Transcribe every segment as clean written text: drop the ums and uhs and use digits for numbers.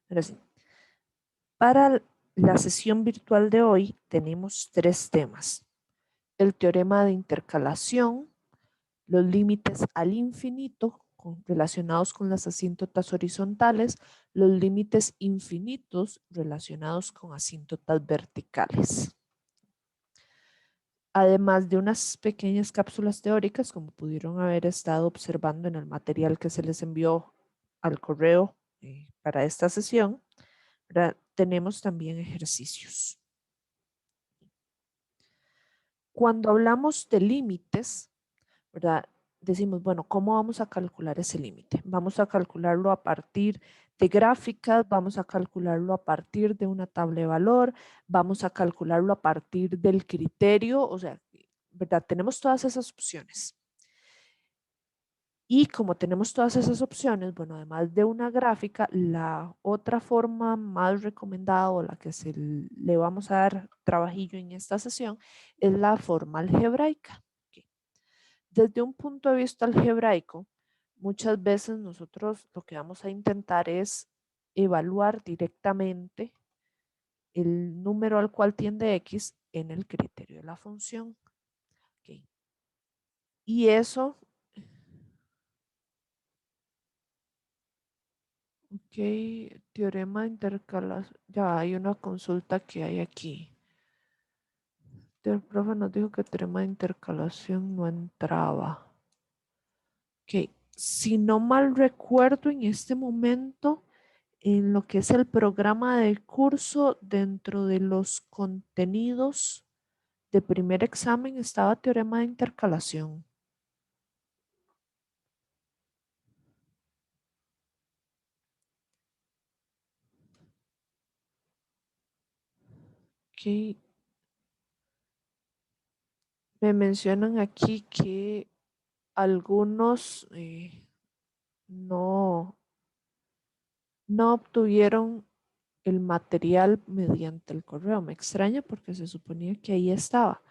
Ahora sí, para la sesión virtual de hoy tenemos 3 temas. El teorema de intercalación, los límites al infinito relacionados con las asíntotas horizontales, los límites infinitos relacionados con asíntotas verticales. Además de unas pequeñas cápsulas teóricas, como pudieron haber estado observando en el material que se les envió al correo para esta sesión, ¿verdad? Tenemos también ejercicios. Cuando hablamos de límites, ¿verdad? Decimos, bueno, ¿cómo vamos a calcular ese límite? Vamos a calcularlo a partir de gráficas, vamos a calcularlo a partir de una tabla de valor, vamos a calcularlo a partir del criterio, o sea, ¿verdad? Tenemos todas esas opciones. Y como tenemos todas esas opciones, bueno, además de una gráfica, la otra forma más recomendada o la que le vamos a dar trabajillo en esta sesión es la forma algebraica. Okay. Desde un punto de vista algebraico, muchas veces nosotros lo que vamos a intentar es evaluar directamente el número al cual tiende X en el criterio de la función. Okay. Y eso, ok, teorema de intercalación, ya hay una consulta que hay aquí. El profe nos dijo que teorema de intercalación no entraba. Ok, si no mal recuerdo en este momento, en lo que es el programa del curso, dentro de los contenidos de primer examen estaba teorema de intercalación. Ok, me mencionan aquí que algunos no, no obtuvieron el material mediante el correo. Me extraña porque se suponía que ahí estaba.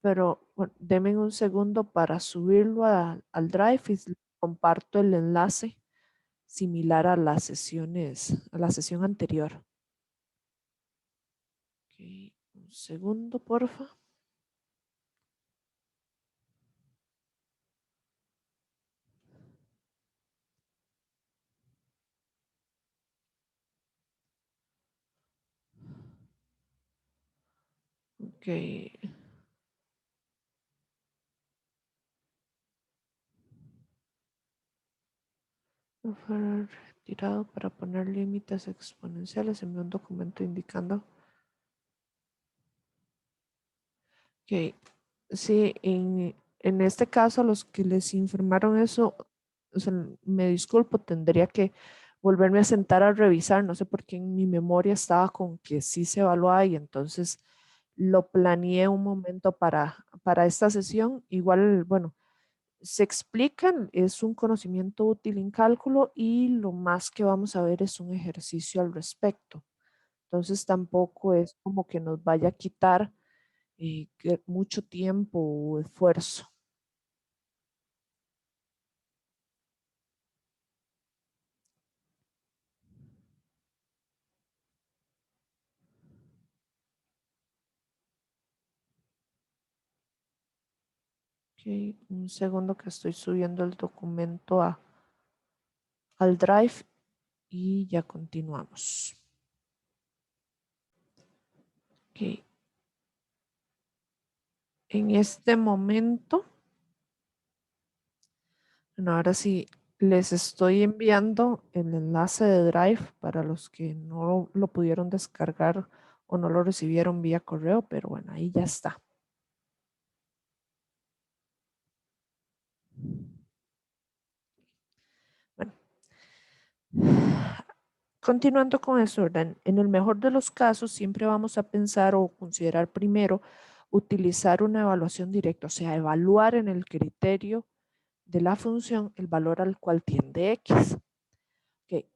Pero bueno, denme un segundo para subirlo al Drive y comparto el enlace similar a las sesiones, a la sesión anterior. Okay, un segundo, porfa. Ok. Fue retirado para poner límites exponenciales. Envió un documento indicando. Ok. Sí, en este caso, los que les informaron eso, o sea, me disculpo, tendría que volverme a sentar a revisar. No sé por qué en mi memoria estaba con que sí se evaluaba y entonces lo planeé un momento para esta sesión. Igual, bueno, se explican, es un conocimiento útil en cálculo y lo más que vamos a ver es un ejercicio al respecto. Entonces tampoco es como que nos vaya a quitar mucho tiempo o esfuerzo. Ok, un segundo que estoy subiendo el documento al Drive y ya continuamos. Ok. En este momento, bueno, ahora sí, les estoy enviando el enlace de Drive para los que no lo pudieron descargar o no lo recibieron vía correo, pero bueno, ahí ya está. Bueno, continuando con eso, ¿verdad? En el mejor de los casos, siempre vamos a pensar o considerar primero utilizar una evaluación directa, o sea, evaluar en el criterio de la función el valor al cual tiende X. Okay.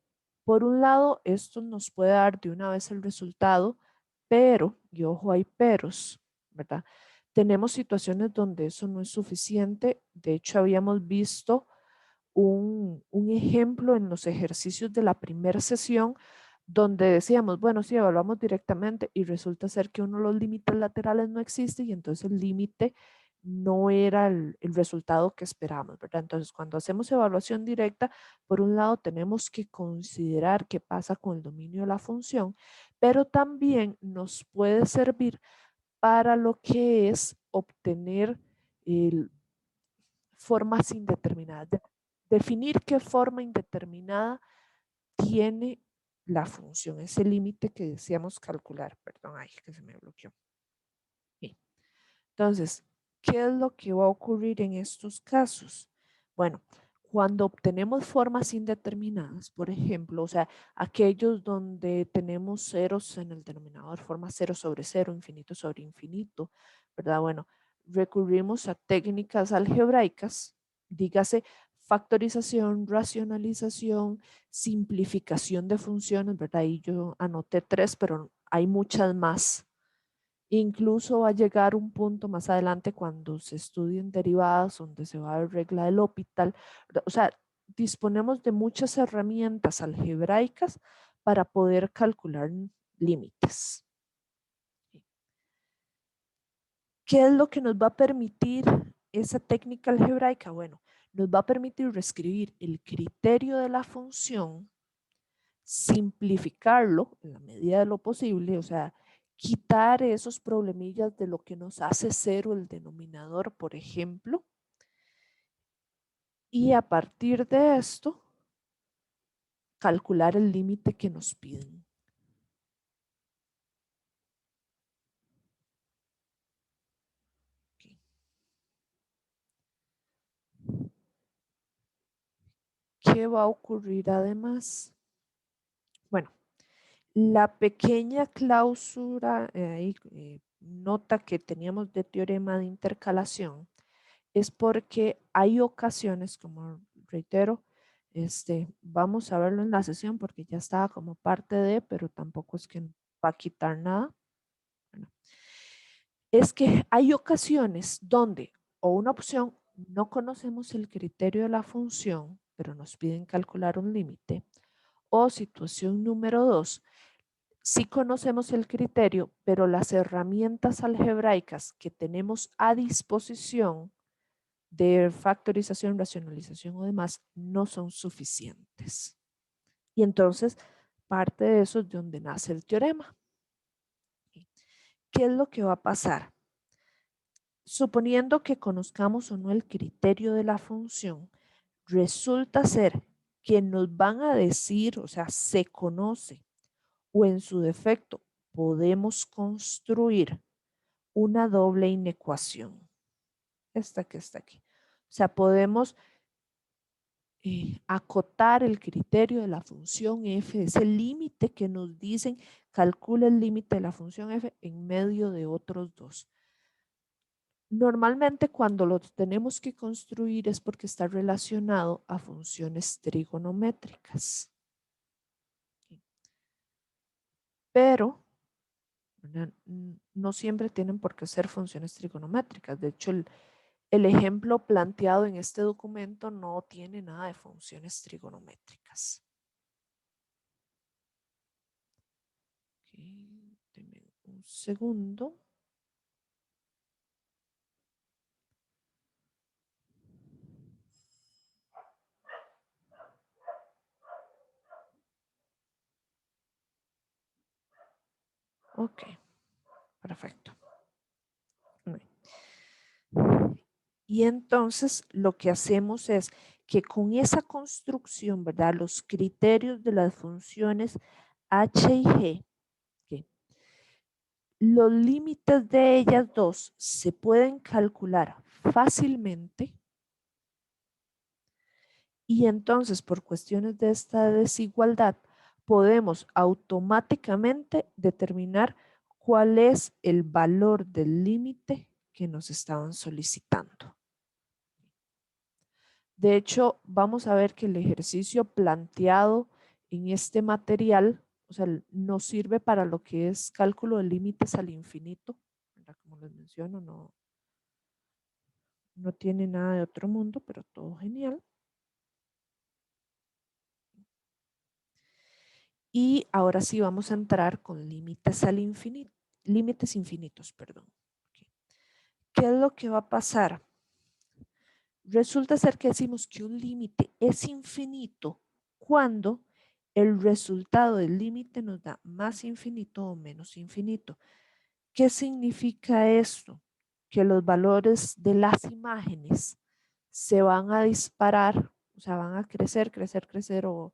Por un lado, esto nos puede dar de una vez el resultado, pero, y ojo, hay peros, ¿verdad? Tenemos situaciones donde eso no es suficiente. De hecho, habíamos visto un ejemplo en los ejercicios de la primera sesión donde decíamos, bueno, sí, evaluamos directamente y resulta ser que uno de los límites laterales no existe y entonces el límite no era el resultado que esperábamos, ¿verdad? Entonces, cuando hacemos evaluación directa, por un lado tenemos que considerar qué pasa con el dominio de la función, pero también nos puede servir para lo que es obtener el, formas indeterminadas, definir qué forma indeterminada tiene la función, ese límite que deseamos calcular. Perdón, ay, que se me bloqueó. Bien. Entonces, ¿qué es lo que va a ocurrir en estos casos? Bueno, cuando obtenemos formas indeterminadas, por ejemplo, o sea, aquellos donde tenemos ceros en el denominador, forma cero sobre cero, infinito sobre infinito, ¿verdad? Bueno, recurrimos a técnicas algebraicas, dígase factorización, racionalización, simplificación de funciones, ¿verdad? Y yo anoté tres, pero hay muchas más. Incluso va a llegar un punto más adelante cuando se estudien derivadas donde se va a ver regla del L'Hopital. O sea, disponemos de muchas herramientas algebraicas para poder calcular límites. ¿Qué es lo que nos va a permitir esa técnica algebraica? Bueno, nos va a permitir reescribir el criterio de la función, simplificarlo en la medida de lo posible, o sea, quitar esos problemillas de lo que nos hace cero el denominador, por ejemplo, y a partir de esto, calcular el límite que nos piden. Okay. ¿Qué va a ocurrir además? Bueno, la pequeña cláusula, nota que teníamos de teorema de intercalación, es porque hay ocasiones, como reitero, vamos a verlo en la sesión porque ya estaba como parte de, pero tampoco es que va a quitar nada. Bueno, es que hay ocasiones donde, o una opción, no conocemos el criterio de la función, pero nos piden calcular un límite, o situación número dos, sí conocemos el criterio, pero las herramientas algebraicas que tenemos a disposición de factorización, racionalización o demás no son suficientes. Y entonces, parte de eso es de donde nace el teorema. ¿Qué es lo que va a pasar? Suponiendo que conozcamos o no el criterio de la función, resulta ser que nos van a decir, o sea, se conoce o en su defecto podemos construir una doble inecuación. Esta que está aquí. O sea, podemos acotar el criterio de la función f, ese límite que nos dicen, calcula el límite de la función f en medio de otros dos. Normalmente cuando lo tenemos que construir es porque está relacionado a funciones trigonométricas. Pero no siempre tienen por qué ser funciones trigonométricas. De hecho, el ejemplo planteado en este documento no tiene nada de funciones trigonométricas. Okay, denme un segundo. Ok, perfecto. Y entonces lo que hacemos es que con esa construcción, ¿verdad? Los criterios de las funciones h y g, okay, los límites de ellas dos se pueden calcular fácilmente y entonces por cuestiones de esta desigualdad podemos automáticamente determinar cuál es el valor del límite que nos estaban solicitando. De hecho, vamos a ver que el ejercicio planteado en este material, o sea, nos sirve para lo que es cálculo de límites al infinito, ¿verdad? Como les menciono, no tiene nada de otro mundo, pero todo genial. Y ahora sí vamos a entrar con límites al infinito, límites infinitos, perdón. ¿Qué es lo que va a pasar? Resulta ser que decimos que un límite es infinito cuando el resultado del límite nos da más infinito o menos infinito. ¿Qué significa esto? Que los valores de las imágenes se van a disparar, o sea, van a crecer, crecer, crecer o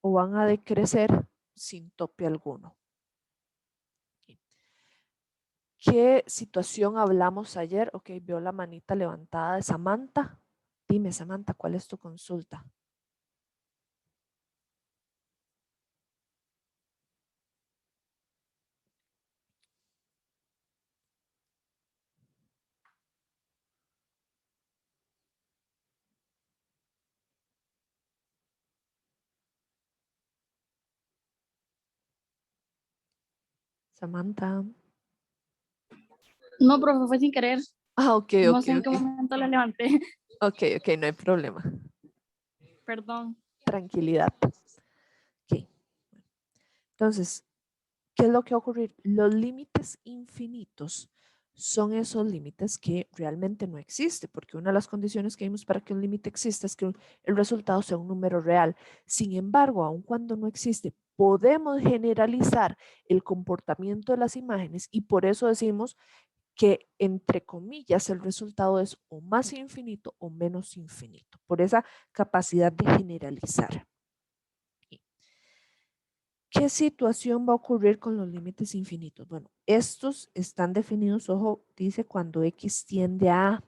van a decrecer sin tope alguno. ¿Qué situación hablamos ayer? Ok, veo la manita levantada de Samantha. Dime, Samantha, ¿cuál es tu consulta? Samantha. No, profe, fue sin querer. Ah, ok, No ok, sé en qué ok. momento la levanté. Ok, ok, no hay problema. Perdón. Tranquilidad. Ok. Entonces, ¿qué es lo que va a ocurrir? Los límites infinitos son esos límites que realmente no existen, porque una de las condiciones que vimos para que un límite exista es que el resultado sea un número real. Sin embargo, aun cuando no existe, podemos generalizar el comportamiento de las imágenes y por eso decimos que, entre comillas, el resultado es o más infinito o menos infinito, por esa capacidad de generalizar. ¿Qué situación va a ocurrir con los límites infinitos? Bueno, estos están definidos, ojo, dice cuando x tiende a A,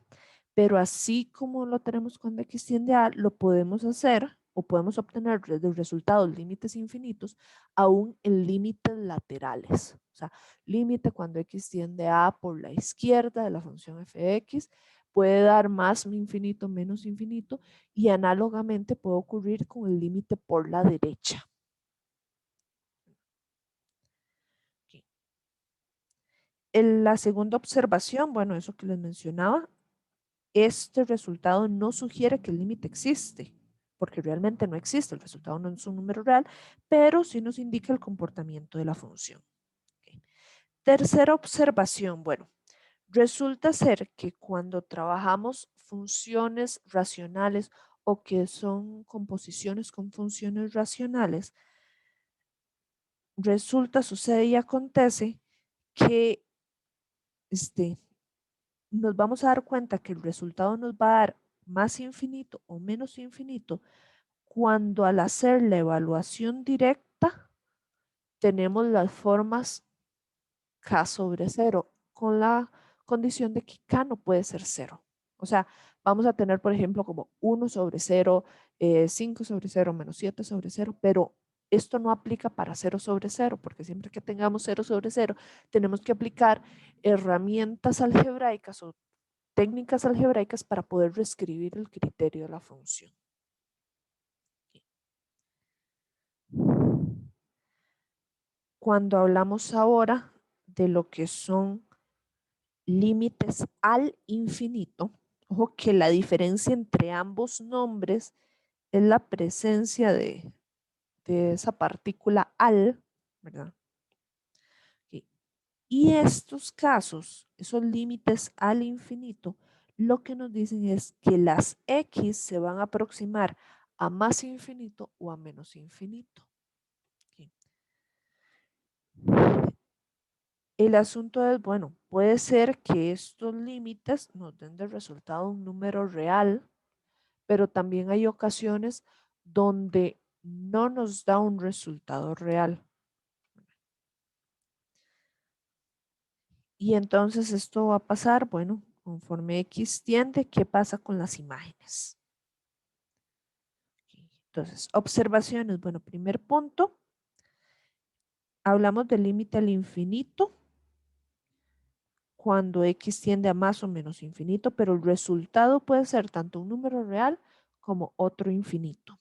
pero así como lo tenemos cuando x tiende a A, lo podemos hacer o podemos obtener de resultados límites infinitos aún en límites laterales. O sea, límite cuando x tiende a A por la izquierda de la función f de x puede dar más infinito, menos infinito y análogamente puede ocurrir con el límite por la derecha. En la segunda observación, bueno, eso que les mencionaba, este resultado no sugiere que el límite existe, porque realmente no existe, el resultado no es un número real, pero sí nos indica el comportamiento de la función. Okay. Tercera observación, bueno, resulta ser que cuando trabajamos funciones racionales o que son composiciones con funciones racionales, resulta, sucede y acontece que nos vamos a dar cuenta que el resultado nos va a dar más infinito o menos infinito cuando al hacer la evaluación directa tenemos las formas k sobre 0 con la condición de que k no puede ser 0. O sea, vamos a tener, por ejemplo, como 1 sobre 0, 5 sobre 0, menos 7 sobre 0, pero esto no aplica para 0 sobre 0, porque siempre que tengamos 0 sobre 0, tenemos que aplicar herramientas algebraicas o técnicas algebraicas para poder reescribir el criterio de la función. Cuando hablamos ahora de lo que son límites al infinito, ojo que la diferencia entre ambos nombres es la presencia de esa partícula al, ¿verdad? Okay. Y estos casos, esos límites al infinito, lo que nos dicen es que las x se van a aproximar a más infinito o a menos infinito. Okay. El asunto es, bueno, puede ser que estos límites nos den de resultado un número real, pero también hay ocasiones donde no nos da un resultado real. Y entonces esto va a pasar, bueno, conforme X tiende, ¿qué pasa con las imágenes? Entonces, observaciones. Bueno, primer punto, hablamos del límite al infinito cuando X tiende a más o menos infinito, pero el resultado puede ser tanto un número real como otro infinito.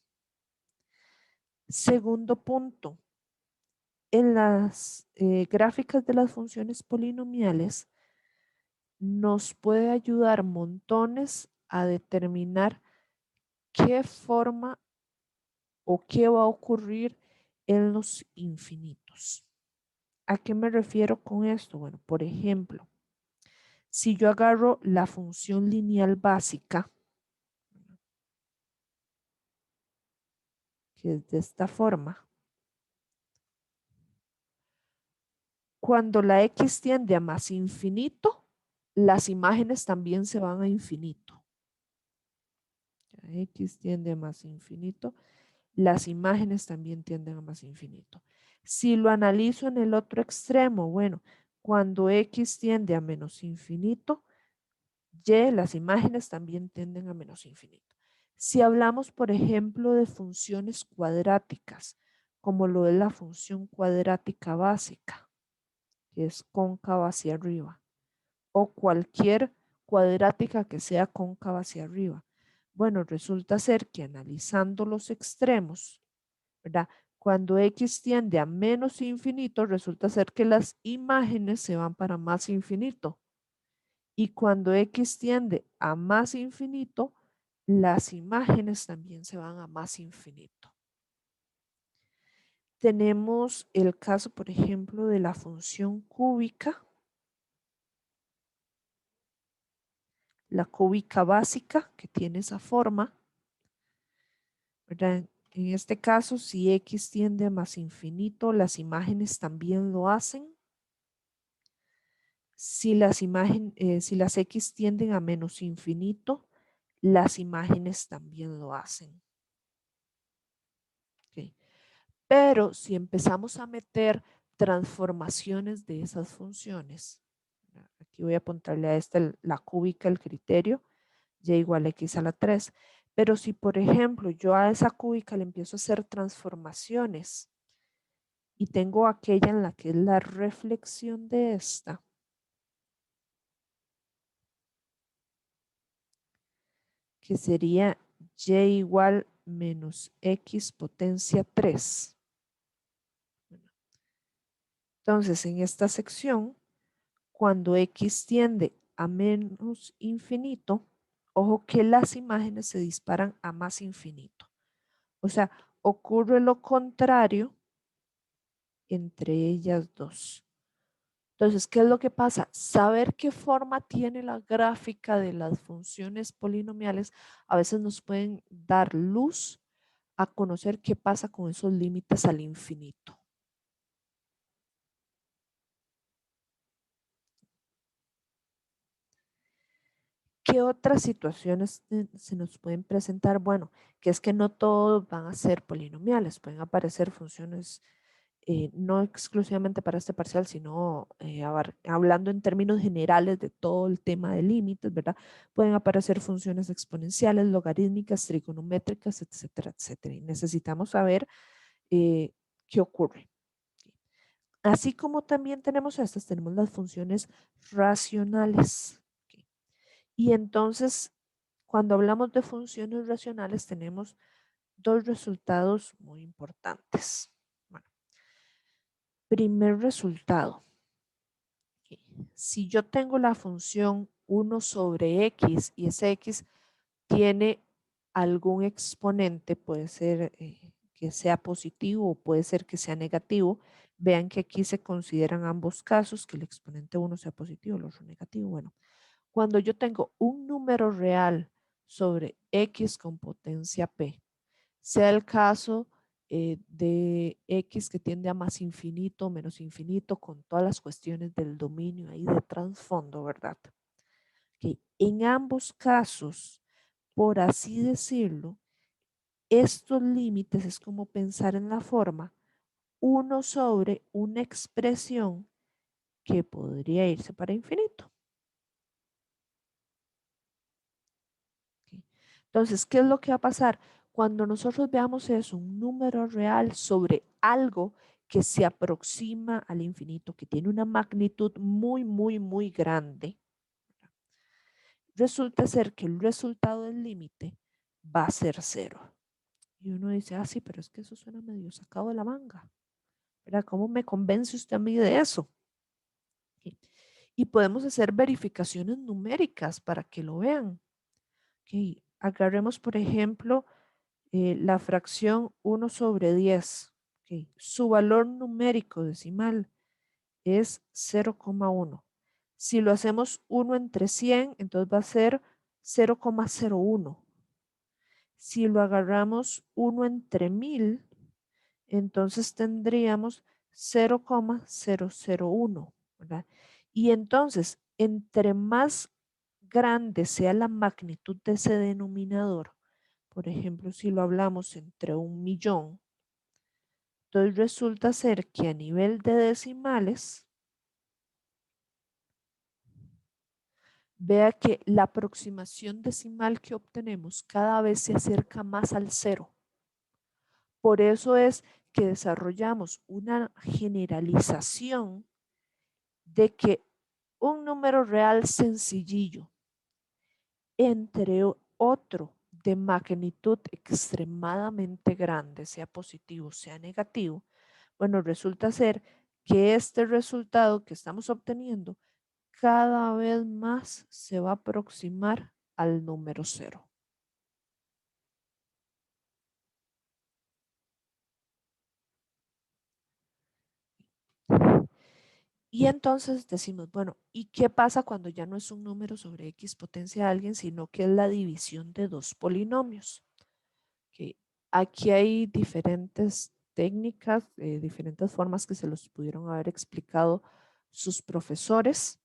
Segundo punto, en las gráficas de las funciones polinomiales nos puede ayudar montones a determinar qué forma o qué va a ocurrir en los infinitos. ¿A qué me refiero con esto? Bueno, por ejemplo, si yo agarro la función lineal básica, que es de esta forma, cuando la x tiende a más infinito, las imágenes también se van a infinito. X tiende a más infinito, las imágenes también tienden a más infinito. Si lo analizo en el otro extremo, bueno, cuando x tiende a menos infinito, y las imágenes también tienden a menos infinito. Si hablamos, por ejemplo, de funciones cuadráticas, como lo es la función cuadrática básica, que es cóncava hacia arriba, o cualquier cuadrática que sea cóncava hacia arriba. Bueno, resulta ser que analizando los extremos, ¿verdad? Cuando x tiende a menos infinito, resulta ser que las imágenes se van para más infinito. Y cuando x tiende a más infinito, las imágenes también se van a más infinito. Tenemos el caso, por ejemplo, de la función cúbica, la cúbica básica, que tiene esa forma, ¿verdad? En este caso, si x tiende a más infinito, las imágenes también lo hacen. Si si las x tienden a menos infinito, las imágenes también lo hacen. Okay. Pero si empezamos a meter transformaciones de esas funciones, aquí voy a apuntarle a esta la cúbica, el criterio, y igual a x a la 3. Pero si, por ejemplo, yo a esa cúbica le empiezo a hacer transformaciones y tengo aquella en la que es la reflexión de esta, que sería y igual menos x potencia 3. Entonces, en esta sección, cuando x tiende a menos infinito, ojo que las imágenes se disparan a más infinito. O sea, ocurre lo contrario entre ellas dos. Entonces, ¿qué es lo que pasa? Saber qué forma tiene la gráfica de las funciones polinomiales a veces nos pueden dar luz a conocer qué pasa con esos límites al infinito. ¿Qué otras situaciones se nos pueden presentar? Bueno, que es que no todos van a ser polinomiales, pueden aparecer funciones no exclusivamente para este parcial, sino hablando en términos generales de todo el tema de límites, ¿verdad? Pueden aparecer funciones exponenciales, logarítmicas, trigonométricas, etcétera, etcétera. Y necesitamos saber qué ocurre. Así como también tenemos estas, tenemos las funciones racionales. Y entonces, cuando hablamos de funciones racionales, tenemos dos resultados muy importantes. Bueno, primer resultado. Si yo tengo la función 1 sobre x y ese x tiene algún exponente, puede ser que sea positivo o puede ser que sea negativo, vean que aquí se consideran ambos casos, que el exponente 1 sea positivo, el otro negativo. Bueno, cuando yo tengo un número real sobre x con potencia p, sea el caso de x que tiende a más infinito, menos infinito, con todas las cuestiones del dominio ahí de trasfondo, ¿verdad? Que en ambos casos, por así decirlo, estos límites es como pensar en la forma 1 sobre una expresión que podría irse para infinito. ¿Okay? Entonces, ¿qué es lo que va a pasar? Cuando nosotros veamos eso, un número real sobre algo que se aproxima al infinito, que tiene una magnitud muy, muy, muy grande, resulta ser que el resultado del límite va a ser 0. Y uno dice, ah, sí, pero es que eso suena medio sacado de la manga. ¿Verdad? ¿Cómo me convence usted a mí de eso? ¿Okay? Y podemos hacer verificaciones numéricas para que lo vean. ¿Okay? Agarremos, por ejemplo, la fracción 1 sobre 10. Ok, su valor numérico decimal es 0,1. Si lo hacemos 1 entre 100, entonces va a ser 0,01. Si lo agarramos 1 entre 1000, entonces tendríamos 0,001, ¿verdad? Y entonces, entre más grande sea la magnitud de ese denominador, por ejemplo, si lo hablamos entre 1.000.000, entonces resulta ser que a nivel de decimales, vea que la aproximación decimal que obtenemos cada vez se acerca más al cero. Por eso es que desarrollamos una generalización de que un número real sencillillo entre otro de magnitud extremadamente grande, sea positivo, sea negativo, bueno, resulta ser que este resultado que estamos obteniendo cada vez más se va a aproximar al número cero. Y entonces decimos, bueno, ¿y qué pasa cuando ya no es un número sobre x potencia de alguien, sino que es la división de dos polinomios? Okay. Aquí hay diferentes técnicas, diferentes formas que se los pudieron haber explicado sus profesores.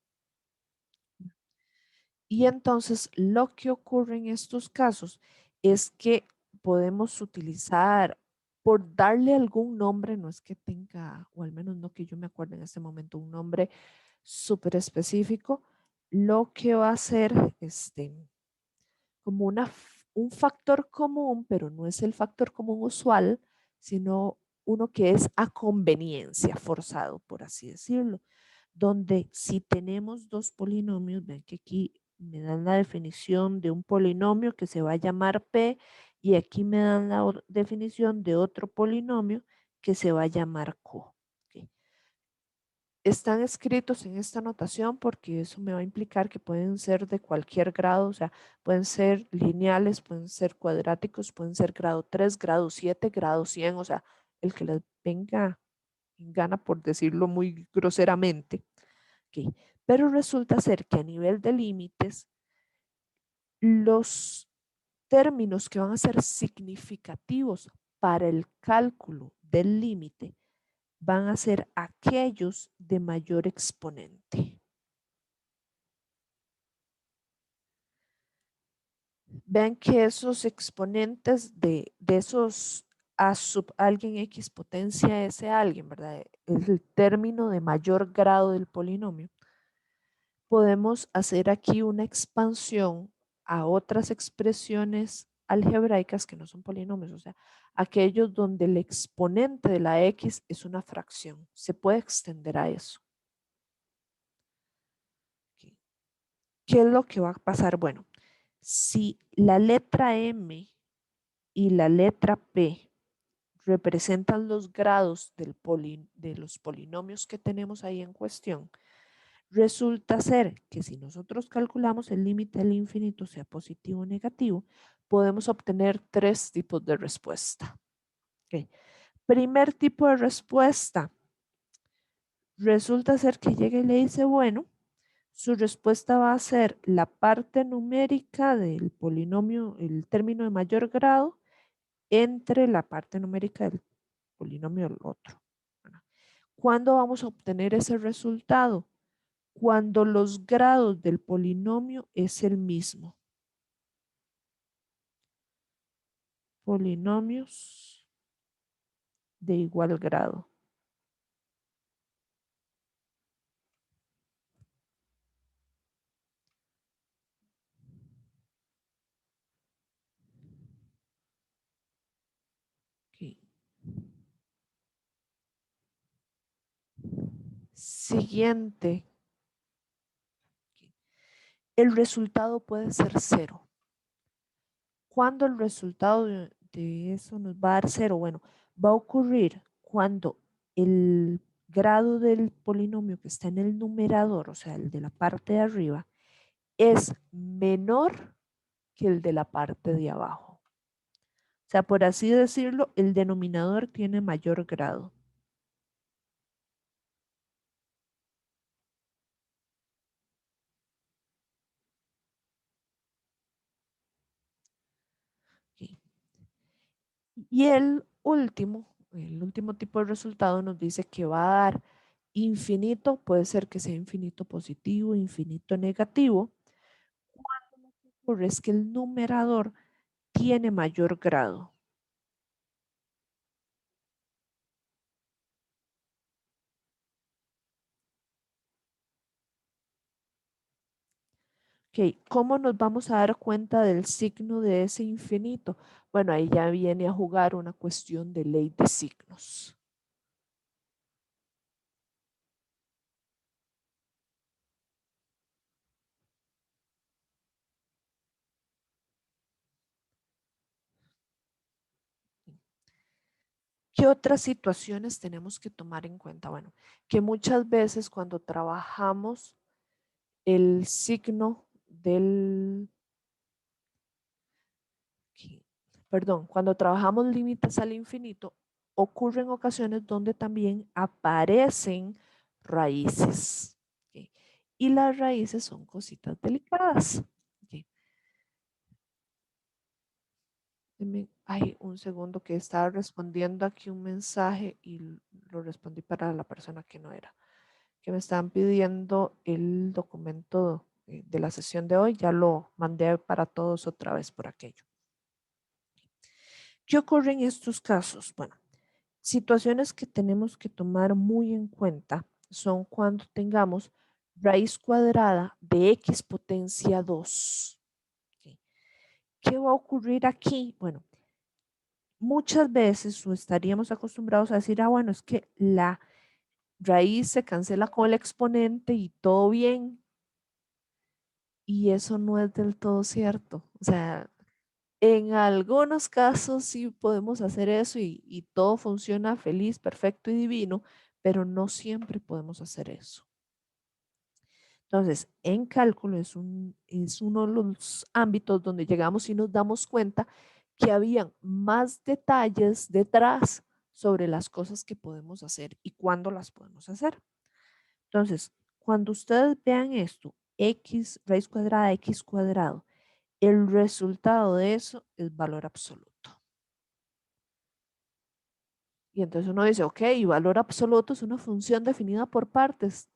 Y entonces lo que ocurre en estos casos es que podemos utilizar, por darle algún nombre, no es que tenga, o al menos no que yo me acuerde en este momento, un nombre súper específico, lo que va a ser como un factor común, pero no es el factor común usual, sino uno que es a conveniencia, forzado, por así decirlo, donde si tenemos dos polinomios, ven que aquí me dan la definición de un polinomio que se va a llamar P y aquí me dan la definición de otro polinomio que se va a llamar Q. ¿Okay? Están escritos en esta notación porque eso me va a implicar que pueden ser de cualquier grado, o sea, pueden ser lineales, pueden ser cuadráticos, pueden ser grado 3, grado 7, grado 100, o sea, el que les venga en gana, por decirlo muy groseramente. Okay. Pero resulta ser que a nivel de límites, los términos que van a ser significativos para el cálculo del límite van a ser aquellos de mayor exponente. Vean que esos exponentes de esos a sub alguien x potencia s alguien, ¿verdad? Es el término de mayor grado del polinomio. Podemos hacer aquí una expansión a otras expresiones algebraicas que no son polinomios, o sea, aquellos donde el exponente de la x es una fracción. Se puede extender a eso. Okay. ¿Qué es lo que va a pasar? Bueno, si la letra M y la letra P representan los grados de los polinomios que tenemos ahí en cuestión, resulta ser que si nosotros calculamos el límite del infinito, sea positivo o negativo, podemos obtener tres tipos de respuesta. Okay. Primer tipo de respuesta, resulta ser que llega y le dice, bueno, su respuesta va a ser la parte numérica del polinomio, el término de mayor grado, entre la parte numérica del polinomio del otro. ¿Cuándo vamos a obtener ese resultado? Cuando los grados del polinomio es el mismo. Polinomios de igual grado. Okay. Siguiente. Okay. El resultado puede ser cero. ¿Cuándo el resultado de eso nos va a dar cero? Bueno, va a ocurrir cuando el grado del polinomio que está en el numerador, o sea, el de la parte de arriba, es menor que el de la parte de abajo. O sea, por así decirlo, el denominador tiene mayor grado. Ok. Y el último tipo de resultado nos dice que va a dar infinito, puede ser que sea infinito positivo, infinito negativo. Cuando lo que ocurre es que el numerador tiene mayor grado. Ok, ¿cómo nos vamos a dar cuenta del signo de ese infinito? Bueno, ahí ya viene a jugar una cuestión de ley de signos. ¿Qué otras situaciones tenemos que tomar en cuenta? Bueno, que muchas veces cuando trabajamos el signo perdón, cuando trabajamos límites al infinito, ocurren ocasiones donde también aparecen raíces. ¿Ok? Y las raíces son cositas delicadas. ¿Ok? Ay, un segundo que estaba respondiendo aquí un mensaje y lo respondí para la persona que no era. Que me estaban pidiendo el documento de la sesión de hoy. Ya lo mandé para todos otra vez por aquello. ¿Qué ocurre en estos casos? Bueno, situaciones que tenemos que tomar muy en cuenta son cuando tengamos raíz cuadrada de x potencia 2. ¿Ok? ¿Qué va a ocurrir aquí? Bueno, muchas veces o estaríamos acostumbrados a decir, bueno, es que la raíz se cancela con el exponente y todo bien. Y eso no es del todo cierto. O sea, en algunos casos sí podemos hacer eso y todo funciona feliz, perfecto y divino, pero no siempre podemos hacer eso. Entonces, en cálculo es uno de los ámbitos donde llegamos y nos damos cuenta que habían más detalles detrás sobre las cosas que podemos hacer y cuándo las podemos hacer. Entonces, cuando ustedes vean esto, x, raíz cuadrada, x cuadrado, el resultado de eso es valor absoluto. Y entonces uno dice, ok, valor absoluto es una función definida por partes,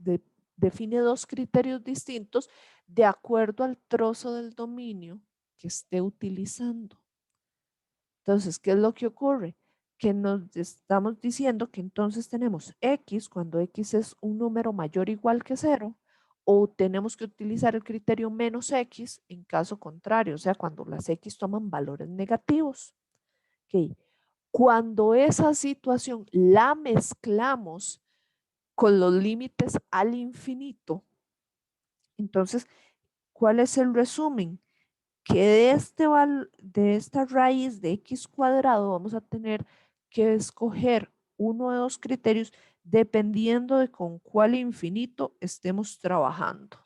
define dos criterios distintos de acuerdo al trozo del dominio que esté utilizando. Entonces, ¿qué es lo que ocurre? Que nos estamos diciendo que entonces tenemos x cuando x es un número mayor o igual que 0, o tenemos que utilizar el criterio menos x en caso contrario, o sea, cuando las x toman valores negativos. Okay. Cuando esa situación la mezclamos con los límites al infinito, entonces, ¿cuál es el resumen? Que de esta raíz de x cuadrado vamos a tener que escoger uno de dos criterios dependiendo de con cuál infinito estemos trabajando.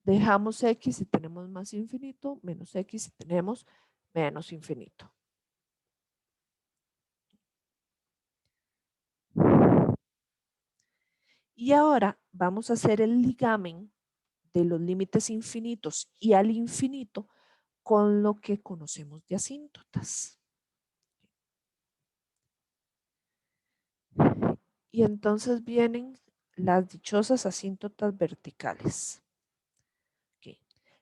Dejamos x si tenemos más infinito, menos x si tenemos menos infinito. Y ahora vamos a hacer el ligamen de los límites infinitos y al infinito con lo que conocemos de asíntotas. Y entonces vienen las dichosas asíntotas verticales. Okay.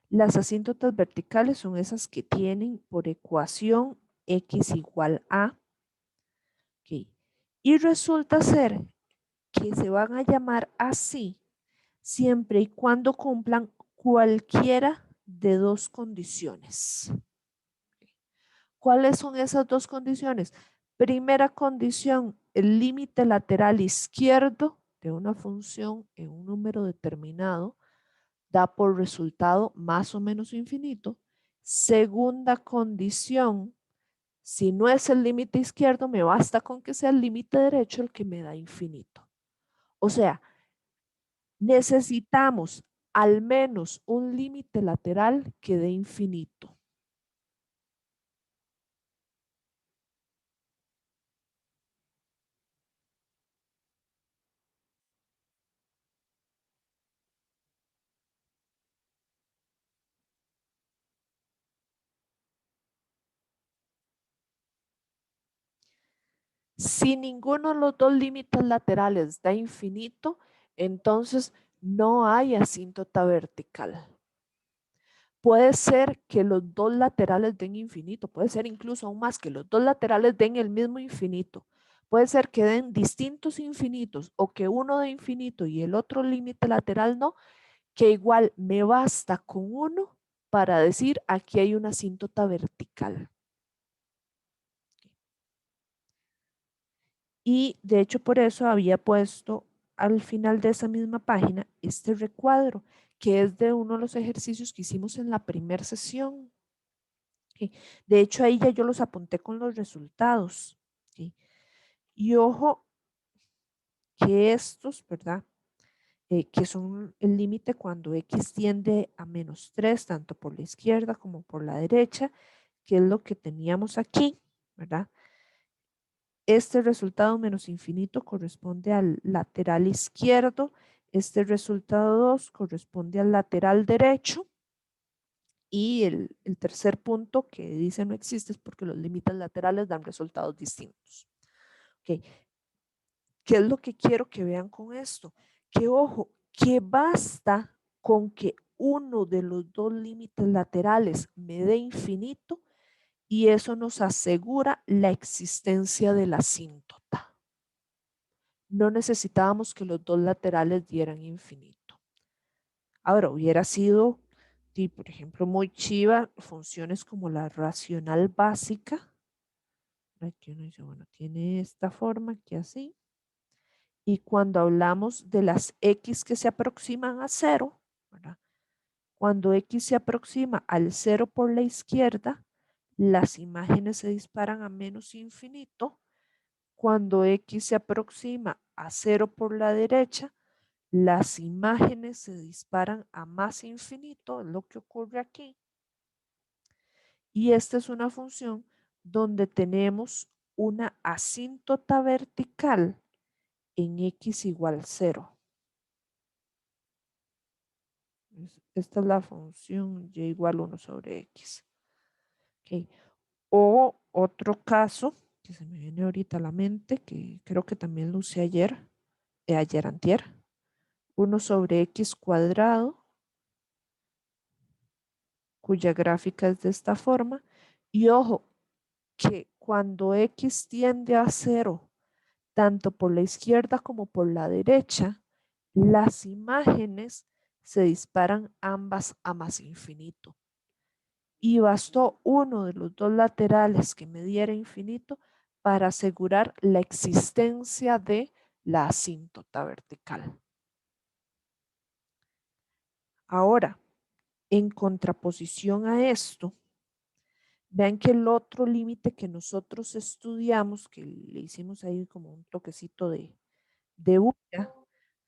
Las asíntotas verticales son esas que tienen por ecuación x igual a. Okay. Y resulta ser que se van a llamar así siempre y cuando cumplan cualquiera de dos condiciones. ¿Cuáles son esas dos condiciones? Primera condición, el límite lateral izquierdo de una función en un número determinado da por resultado más o menos infinito. Segunda condición, si no es el límite izquierdo, me basta con que sea el límite derecho el que me da infinito. O sea, necesitamos al menos un límite lateral que dé infinito. Si ninguno de los dos límites laterales da infinito, entonces no hay asíntota vertical. Puede ser que los dos laterales den infinito, puede ser incluso aún más que los dos laterales den el mismo infinito. Puede ser que den distintos infinitos o que uno de infinito y el otro límite lateral no, que igual me basta con uno para decir aquí hay una asíntota vertical. Y de hecho por eso había puesto al final de esa misma página este recuadro, que es de uno de los ejercicios que hicimos en la primera sesión. ¿Sí? De hecho ahí ya yo los apunté con los resultados. ¿Sí? Y ojo que estos, ¿verdad? Que son el límite cuando x tiende a -3, tanto por la izquierda como por la derecha, que es lo que teníamos aquí, ¿verdad? Este resultado menos infinito corresponde al lateral izquierdo. Este resultado 2 corresponde al lateral derecho. Y el tercer punto que dice no existe es porque los límites laterales dan resultados distintos. Okay. ¿Qué es lo que quiero que vean con esto? Que ojo, que basta con que uno de los dos límites laterales me dé infinito y eso nos asegura la existencia de la asíntota. No necesitábamos que los dos laterales dieran infinito. Ahora, hubiera sido, por ejemplo, muy chiva funciones como la racional básica. Aquí uno dice, bueno, tiene esta forma aquí así. Y cuando hablamos de las x que se aproximan a cero, ¿verdad? Cuando x se aproxima al cero por la izquierda, las imágenes se disparan a menos infinito. Cuando x se aproxima a cero por la derecha, las imágenes se disparan a más infinito, es lo que ocurre aquí. Y esta es una función donde tenemos una asíntota vertical en x igual 0. Esta es la función y igual 1 sobre x. Okay. O otro caso que se me viene ahorita a la mente, que creo que también lo usé ayer antier, 1 sobre x cuadrado, cuya gráfica es de esta forma. Y ojo, que cuando x tiende a 0, tanto por la izquierda como por la derecha, las imágenes se disparan ambas a más infinito. Y bastó uno de los dos laterales que me diera infinito para asegurar la existencia de la asíntota vertical. Ahora, en contraposición a esto, vean que el otro límite que nosotros estudiamos, que le hicimos ahí como un toquecito de bulla,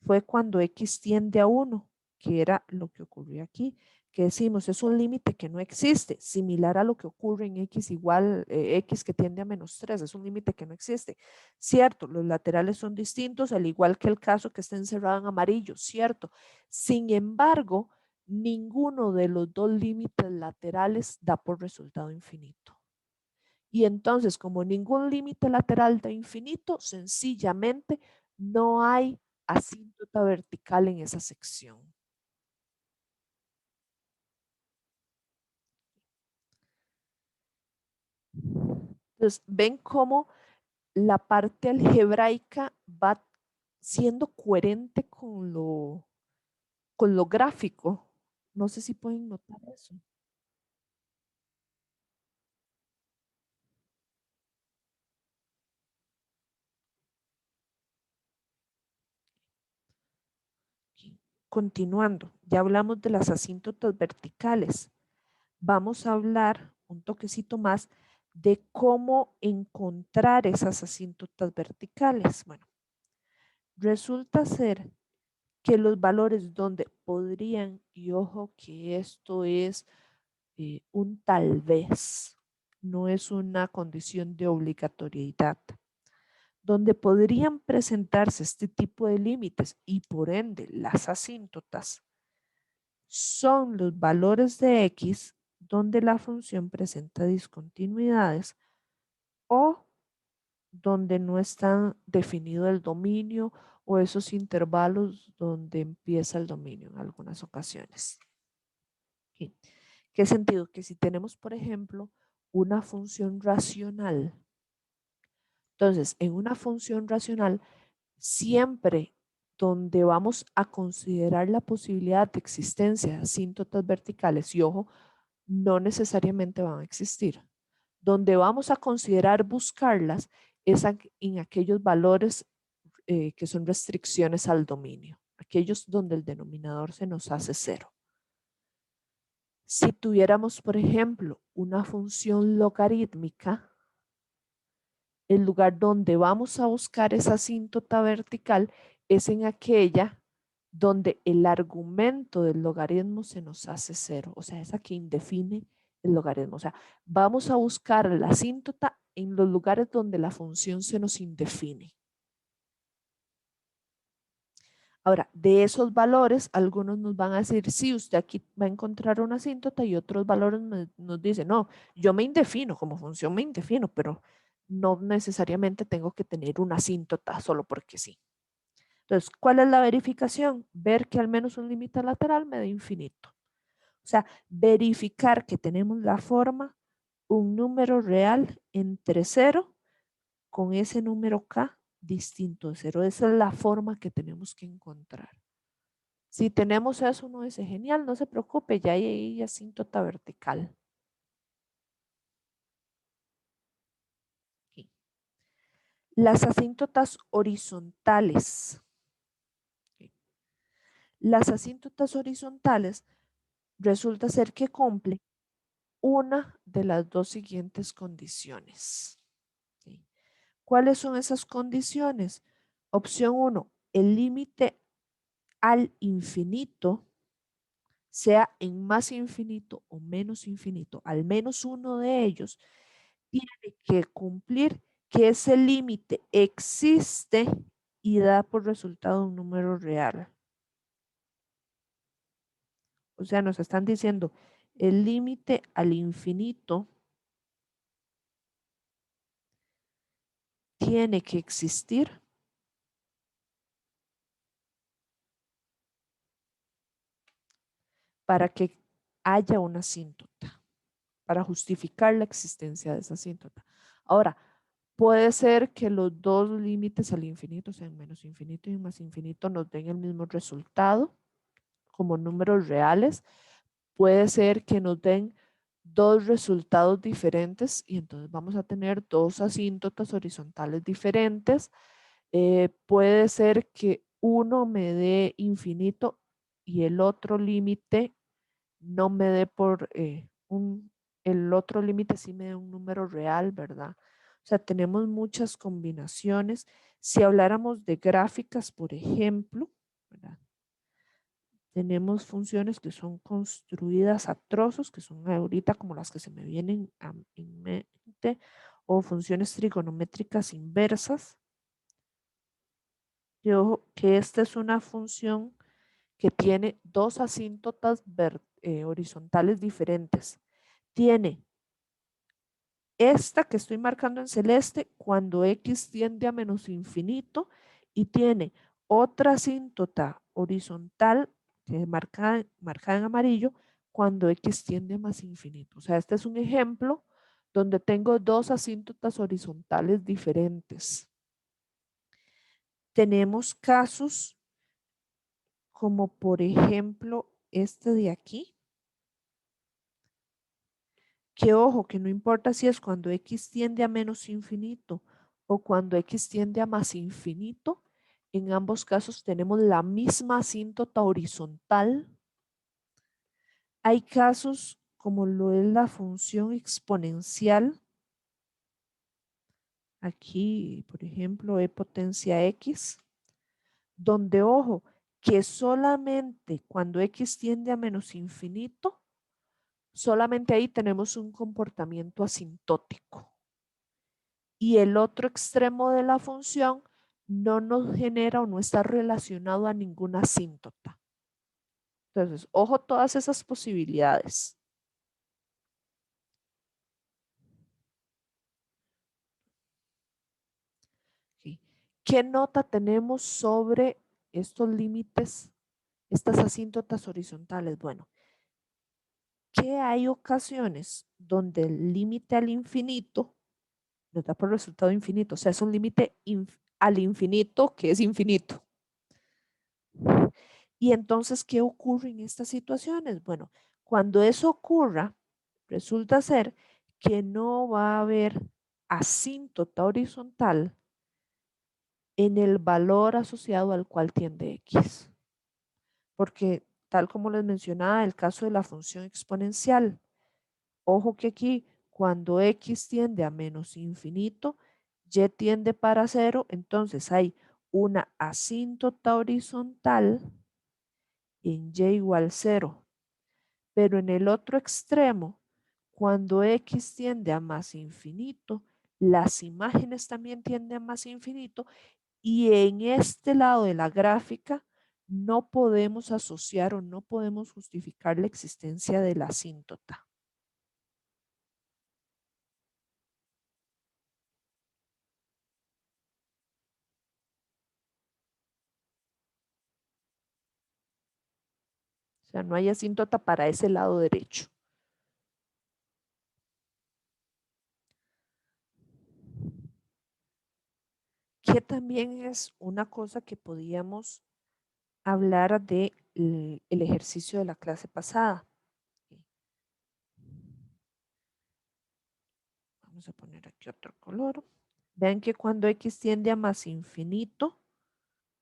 fue cuando x tiende a 1, que era lo que ocurrió aquí, que decimos es un límite que no existe, similar a lo que ocurre en x igual, x que tiende a -3, es un límite que no existe. Cierto, los laterales son distintos, al igual que el caso que está encerrado en amarillo, cierto. Sin embargo, ninguno de los dos límites laterales da por resultado infinito. Y entonces, como ningún límite lateral da infinito, sencillamente no hay asíntota vertical en esa sección. Entonces, ven cómo la parte algebraica va siendo coherente con lo gráfico. No sé si pueden notar eso. Continuando, ya hablamos de las asíntotas verticales. Vamos a hablar un toquecito más de cómo encontrar esas asíntotas verticales. Bueno, resulta ser que los valores donde podrían, y ojo que esto es un tal vez, no es una condición de obligatoriedad, donde podrían presentarse este tipo de límites y por ende las asíntotas son los valores de x donde la función presenta discontinuidades o donde no está definido el dominio o esos intervalos donde empieza el dominio en algunas ocasiones. ¿Sí? ¿Qué sentido? Que si tenemos, por ejemplo, una función racional, entonces en una función racional, siempre donde vamos a considerar la posibilidad de existencia de asíntotas verticales, y ojo, no necesariamente van a existir. Donde vamos a considerar buscarlas es en aquellos valores que son restricciones al dominio, aquellos donde el denominador se nos hace cero. Si tuviéramos, por ejemplo, una función logarítmica, el lugar donde vamos a buscar esa asíntota vertical es en aquella donde el argumento del logaritmo se nos hace cero, o sea, es aquí indefine el logaritmo. O sea, vamos a buscar la asíntota en los lugares donde la función se nos indefine. Ahora, de esos valores, algunos nos van a decir, sí, usted aquí va a encontrar una asíntota, y otros valores nos dicen, no, yo me indefino, como función me indefino, pero no necesariamente tengo que tener una asíntota solo porque sí. Entonces, ¿cuál es la verificación? Ver que al menos un límite lateral me dé infinito. O sea, verificar que tenemos la forma, un número real entre cero con ese número k distinto de cero. Esa es la forma que tenemos que encontrar. Si tenemos eso, uno dice, genial, no se preocupe, ya hay ahí asíntota vertical. Okay. Las asíntotas horizontales. Okay. Las asíntotas horizontales resulta ser que cumple una de las dos siguientes condiciones. ¿Sí? ¿Cuáles son esas condiciones? Opción 1, el límite al infinito, sea en más infinito o menos infinito, al menos uno de ellos tiene que cumplir que ese límite existe y da por resultado un número real. O sea, nos están diciendo el límite al infinito tiene que existir para que haya una asíntota, para justificar la existencia de esa asíntota. Ahora, puede ser que los dos límites al infinito, sean menos infinito y más infinito, nos den el mismo resultado como números reales. Puede ser que nos den dos resultados diferentes y entonces vamos a tener dos asíntotas horizontales diferentes. Puede ser que uno me dé infinito y el otro límite no me dé el otro límite sí me dé un número real, ¿verdad? O sea, tenemos muchas combinaciones. Si habláramos de gráficas, por ejemplo, ¿verdad? Tenemos funciones que son construidas a trozos, que son ahorita como las que se me vienen en mente, o funciones trigonométricas inversas. Y ojo, que esta es una función que tiene dos asíntotas horizontales diferentes. Tiene esta que estoy marcando en celeste cuando x tiende a menos infinito, y tiene otra asíntota horizontal que es marcada en amarillo cuando x tiende a más infinito. O sea, este es un ejemplo donde tengo dos asíntotas horizontales diferentes. Tenemos casos como por ejemplo este de aquí, que ojo, que no importa si es cuando x tiende a menos infinito o cuando x tiende a más infinito, en ambos casos tenemos la misma asíntota horizontal. Hay casos como lo es la función exponencial. Aquí, por ejemplo, e potencia x, donde ojo, que solamente cuando x tiende a menos infinito, solamente ahí tenemos un comportamiento asintótico. Y el otro extremo de la función no nos genera o no está relacionado a ninguna asíntota. Entonces, ojo todas esas posibilidades. ¿Qué nota tenemos sobre estos límites, estas asíntotas horizontales? Bueno, que hay ocasiones donde el límite al infinito nos da por resultado infinito, o sea, es un límite al infinito que es infinito. Y entonces, ¿qué ocurre en estas situaciones? Bueno, cuando eso ocurra, resulta ser que no va a haber asíntota horizontal en el valor asociado al cual tiende X. Porque tal como les mencionaba, el caso de la función exponencial, ojo que aquí cuando X tiende a menos infinito, Y tiende para cero, entonces hay una asíntota horizontal en Y igual cero. Pero en el otro extremo, cuando X tiende a más infinito, las imágenes también tienden a más infinito y en este lado de la gráfica no podemos asociar o no podemos justificar la existencia de la asíntota. O sea, no hay asíntota para ese lado derecho. Que también es una cosa que podíamos hablar de el ejercicio de la clase pasada. Vamos a poner aquí otro color. Vean que cuando X tiende a más infinito,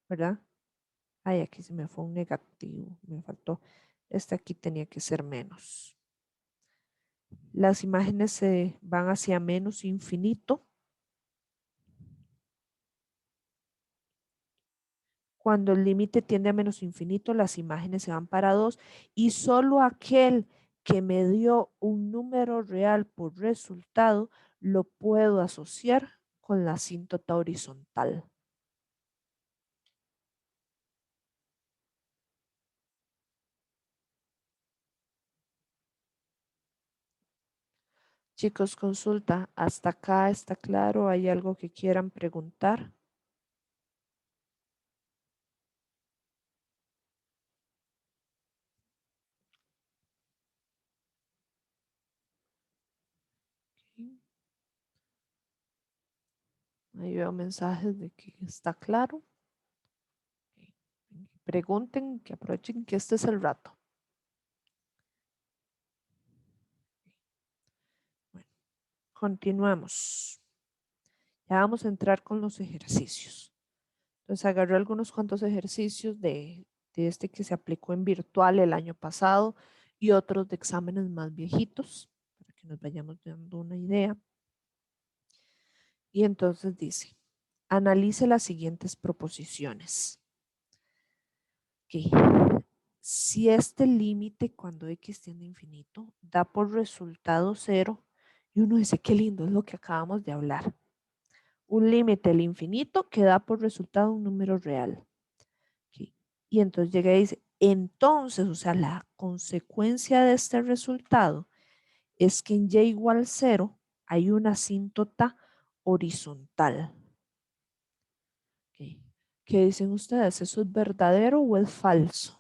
¿verdad? Ay, aquí se me fue un negativo, me faltó. Este aquí tenía que ser menos. Las imágenes se van hacia menos infinito. Cuando el límite tiende a menos infinito, las imágenes se van para 2 y solo aquel que me dio un número real por resultado lo puedo asociar con la asíntota horizontal. Chicos, consulta, ¿hasta acá está claro? ¿Hay algo que quieran preguntar? Sí. Ahí veo mensajes de que está claro. Ok. Pregunten, que aprovechen que este es el rato. Bueno, continuamos. Ya vamos a entrar con los ejercicios. Entonces agarré algunos cuantos ejercicios de este que se aplicó en virtual el año pasado y otros de exámenes más viejitos para que nos vayamos dando una idea. Y entonces dice, analice las siguientes proposiciones. Okay. Si este límite cuando X tiende a infinito da por resultado cero, y uno dice, qué lindo es lo que acabamos de hablar. Un límite al infinito que da por resultado un número real. Okay. Y entonces llega y dice, entonces, o sea, la consecuencia de este resultado es que en Y igual cero hay una asíntota horizontal. Okay. ¿Qué dicen ustedes? ¿Eso es verdadero o es falso?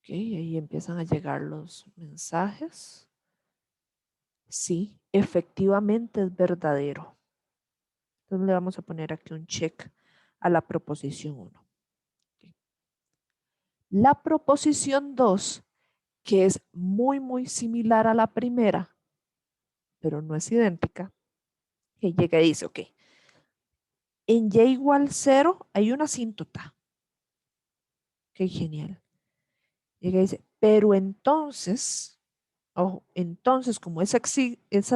Ok, ahí empiezan a llegar los mensajes. Sí, efectivamente es verdadero. Entonces le vamos a poner aquí un check a la proposición 1. Okay. La proposición 2, que es muy, muy similar a la primera, pero no es idéntica, que llega y dice, ok, en Y igual 0 hay una asíntota. Ok, genial. Llega y dice, pero entonces, ojo, entonces como esa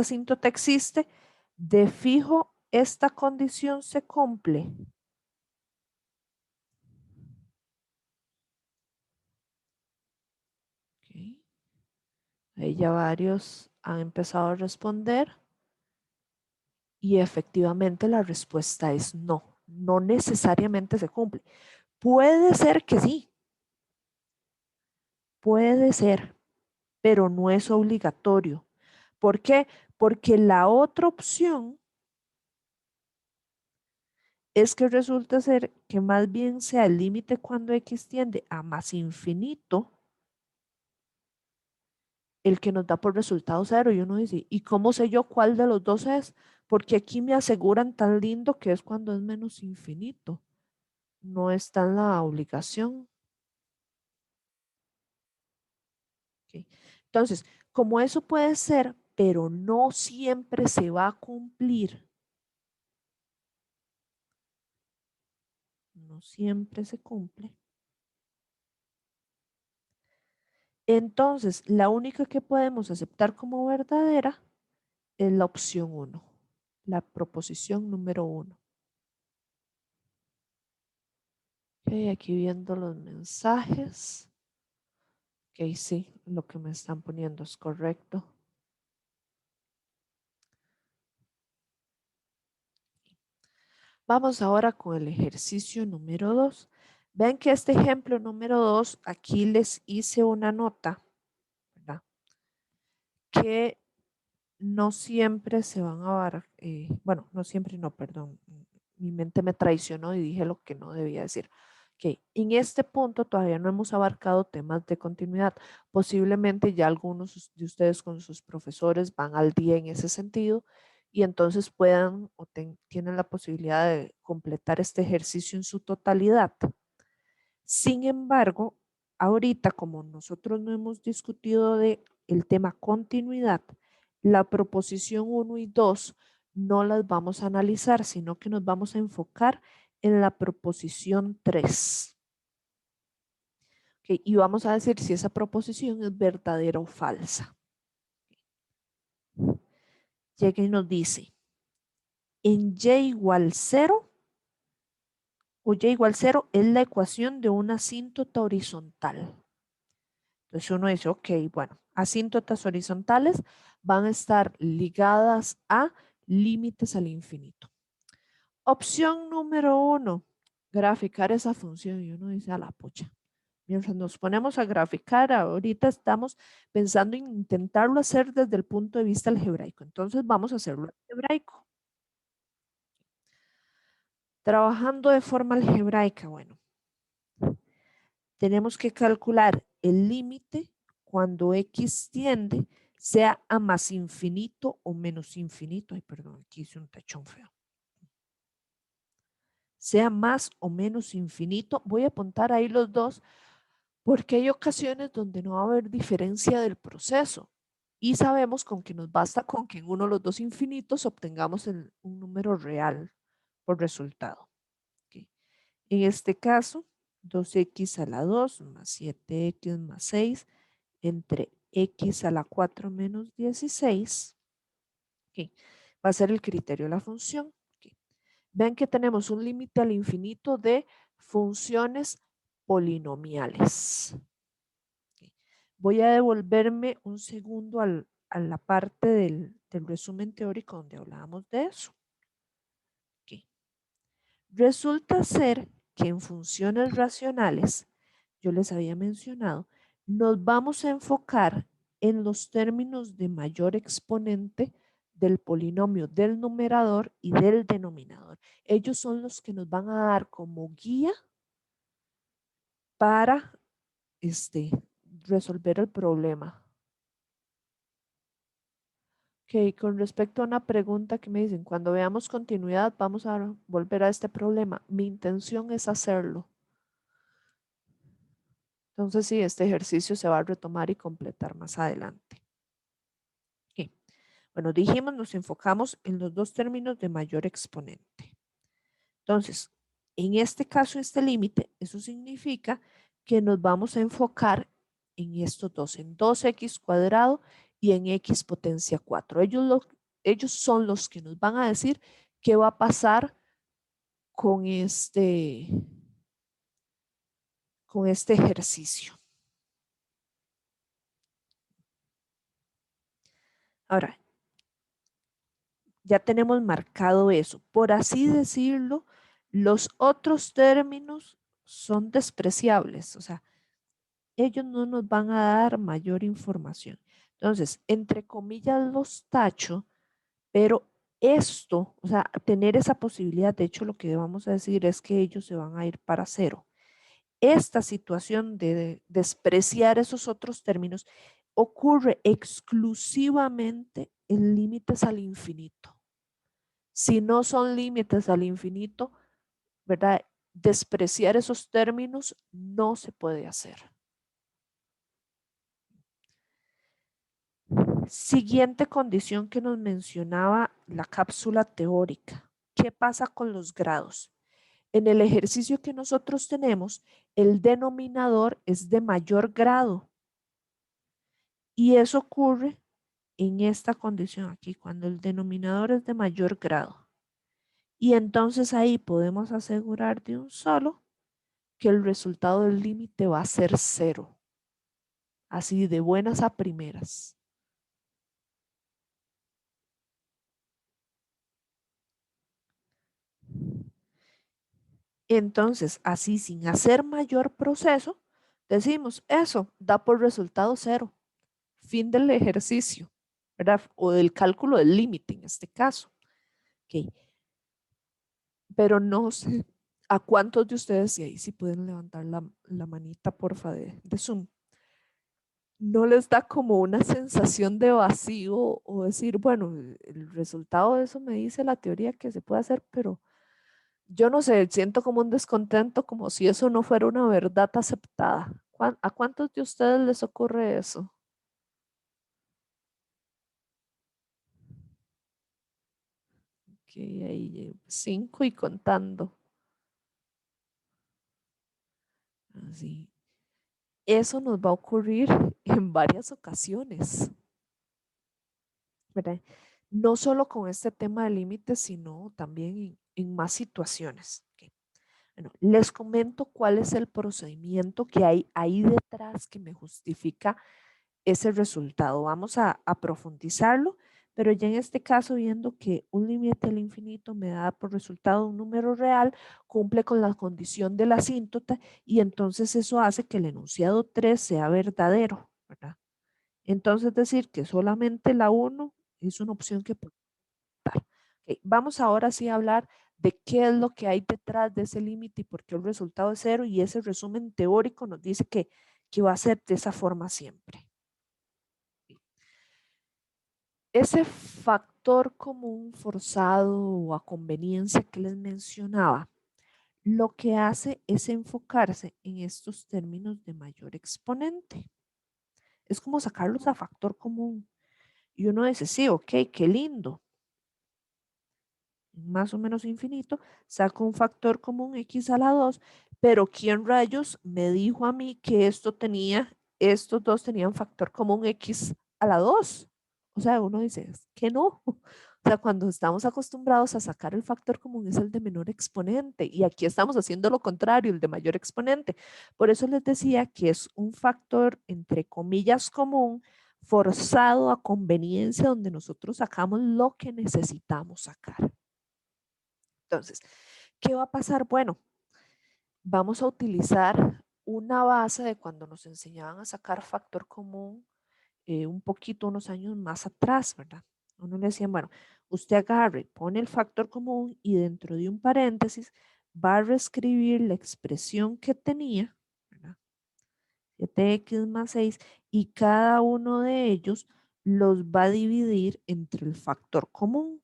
asíntota existe, de fijo esta condición se cumple. Okay. Ahí ya varios han empezado a responder y efectivamente la respuesta es no, no necesariamente se cumple. Puede ser que sí, puede ser. pero no es obligatorio. ¿Por qué? Porque la otra opción es que resulta ser que más bien sea el límite cuando x tiende a más infinito el que nos da por resultado cero. Y uno dice, ¿y cómo sé yo cuál de los dos es? Porque aquí me aseguran tan lindo que es cuando es menos infinito. No está en la obligación. ¿Ok? Entonces, como eso puede ser, pero no siempre se va a cumplir, no siempre se cumple, entonces la única que podemos aceptar como verdadera es la opción uno, la proposición número uno. Ok, aquí viendo los mensajes. Ok, sí, lo que me están poniendo es correcto. Vamos ahora con el ejercicio número 2. Vean que este ejemplo número 2, aquí les hice una nota, ¿verdad? Que no siempre se van a dar, bueno, no siempre, no, perdón, mi mente me traicionó y dije lo que no debía decir. Ok, en este punto todavía no hemos abarcado temas de continuidad. Posiblemente ya algunos de ustedes con sus profesores van al día en ese sentido y entonces puedan o tienen la posibilidad de completar este ejercicio en su totalidad. Sin embargo, ahorita como nosotros no hemos discutido de el tema continuidad, la proposición uno y 2 no las vamos a analizar, sino que nos vamos a enfocar en la proposición 3. Okay, y vamos a decir si esa proposición es verdadera o falsa. Llega y nos dice, en y igual 0 o y igual 0 es la ecuación de una asíntota horizontal. Entonces uno dice, ok, bueno, asíntotas horizontales van a estar ligadas a límites al infinito. Opción número 1, graficar esa función. Y uno dice, a la pucha. Mientras nos ponemos a graficar, ahorita estamos pensando en intentarlo hacer desde el punto de vista algebraico. Entonces vamos a hacerlo algebraico. Trabajando de forma algebraica, bueno, tenemos que calcular el límite cuando x tiende sea a más infinito o menos infinito. Ay, perdón, aquí hice un tachón feo. Sea más o menos infinito. Voy a apuntar ahí los dos porque hay ocasiones donde no va a haber diferencia del proceso. Y sabemos con que nos basta con que en uno de los dos infinitos obtengamos un número real por resultado. Okay. En este caso, 2x a la 2 más 7x más 6 entre x a la 4 menos 16. Okay. Va a ser el criterio de la función. Okay. Ven que tenemos un límite al infinito de funciones polinomiales. Okay. Voy a devolverme un segundo a la parte del resumen teórico donde hablábamos de eso. Okay. Resulta ser que en funciones racionales, yo les había mencionado, nos vamos a enfocar en los términos de mayor exponente del polinomio del numerador y del denominador. Ellos son los que nos van a dar como guía para resolver el problema. Ok, con respecto a una pregunta que me dicen, cuando veamos continuidad, vamos a volver a este problema. Mi intención es hacerlo. Entonces, sí, este ejercicio se va a retomar y completar más adelante. Okay. Bueno, dijimos, nos enfocamos en los dos términos de mayor exponente. Entonces, en este caso, este límite, eso significa que nos vamos a enfocar en estos dos, en 2x cuadrado y en x potencia 4. Ellos son los que nos van a decir qué va a pasar con este ejercicio. Ahora, ya tenemos marcado eso. Por así decirlo, los otros términos son despreciables. O sea, ellos no nos van a dar mayor información. Entonces, entre comillas los tacho, pero esto, o sea, tener esa posibilidad, de hecho, lo que vamos a decir es que ellos se van a ir para cero. Esta situación de despreciar esos otros términos ocurre exclusivamente en límites al infinito. Si no son límites al infinito, ¿verdad? Despreciar esos términos no se puede hacer. Siguiente condición que nos mencionaba la cápsula teórica. ¿Qué pasa con los grados? En el ejercicio que nosotros tenemos, el denominador es de mayor grado y eso ocurre en esta condición aquí, cuando el denominador es de mayor grado. Y entonces ahí podemos asegurar de un solo que el resultado del límite va a ser cero, así de buenas a primeras. Entonces, así sin hacer mayor proceso, decimos eso da por resultado cero. Fin del ejercicio, ¿verdad? O del cálculo del límite en este caso. Okay. Pero no sé a cuántos de ustedes, y ahí sí pueden levantar la manita, porfa, de Zoom, no les da como una sensación de vacío o decir, bueno, el resultado de eso me dice la teoría que se puede hacer, pero yo no sé, siento como un descontento, como si eso no fuera una verdad aceptada. ¿A cuántos de ustedes les ocurre eso? Que ahí 5 y contando. Así. Eso nos va a ocurrir en varias ocasiones, ¿verdad? No solo con este tema de límites, sino también en más situaciones. Okay. Bueno, les comento cuál es el procedimiento que hay ahí detrás que me justifica ese resultado. Vamos a profundizarlo, pero ya en este caso, viendo que un límite al infinito me da por resultado un número real, cumple con la condición de la asíntota y entonces eso hace que el enunciado 3 sea verdadero, ¿verdad? Entonces decir que solamente la 1 es una opción que puede estar. Okay. Vamos ahora sí a hablar de qué es lo que hay detrás de ese límite y por qué el resultado es cero, y ese resumen teórico nos dice que va a ser de esa forma siempre. Ese factor común forzado o a conveniencia que les mencionaba, lo que hace es enfocarse en estos términos de mayor exponente. Es como sacarlos a factor común. Y uno dice, sí, ok, qué lindo. Más o menos infinito, saco un factor común x a la 2, pero ¿quién rayos me dijo a mí que estos dos tenían factor común x a la 2? O sea, uno dice, que no. O sea, cuando estamos acostumbrados a sacar el factor común es el de menor exponente y aquí estamos haciendo lo contrario, el de mayor exponente. Por eso les decía que es un factor entre comillas común forzado a conveniencia donde nosotros sacamos lo que necesitamos sacar. Entonces, ¿qué va a pasar? Bueno, vamos a utilizar una base de cuando nos enseñaban a sacar factor común un poquito, unos años más atrás, ¿verdad? Uno le decía, bueno, usted agarre, pone el factor común y dentro de un paréntesis va a reescribir la expresión que tenía, ¿verdad? 7x más 6 y cada uno de ellos los va a dividir entre el factor común.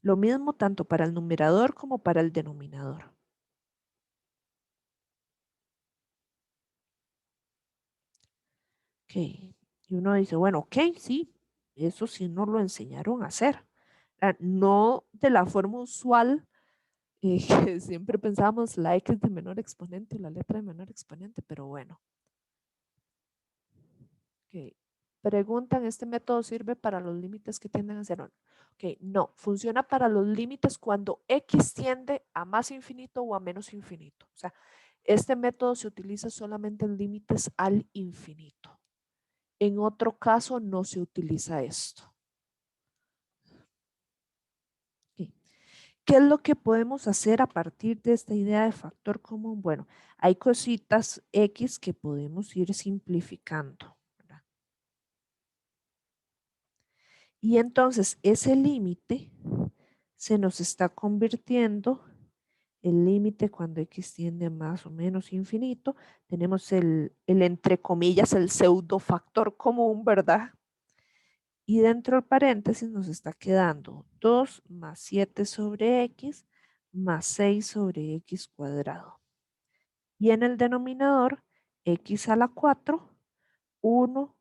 Lo mismo tanto para el numerador como para el denominador. Ok. Y uno dice, bueno, ok, sí, eso sí nos lo enseñaron a hacer. No de la forma usual que siempre pensamos la X de menor exponente y la letra de menor exponente, pero bueno. Okay. Preguntan, ¿este método sirve para los límites que tienden a cero? Ok, no, funciona para los límites cuando X tiende a más infinito o a menos infinito. O sea, este método se utiliza solamente en límites al infinito. En otro caso no se utiliza esto. Okay. ¿Qué es lo que podemos hacer a partir de esta idea de factor común? Bueno, hay cositas X que podemos ir simplificando, ¿verdad? Y entonces ese límite se nos está convirtiendo, el límite cuando X tiende a más o menos infinito, tenemos el entre comillas, el pseudo factor común, ¿verdad? Y dentro del paréntesis nos está quedando 2 más 7 sobre X más 6 sobre X cuadrado. Y en el denominador, X a la 4, 1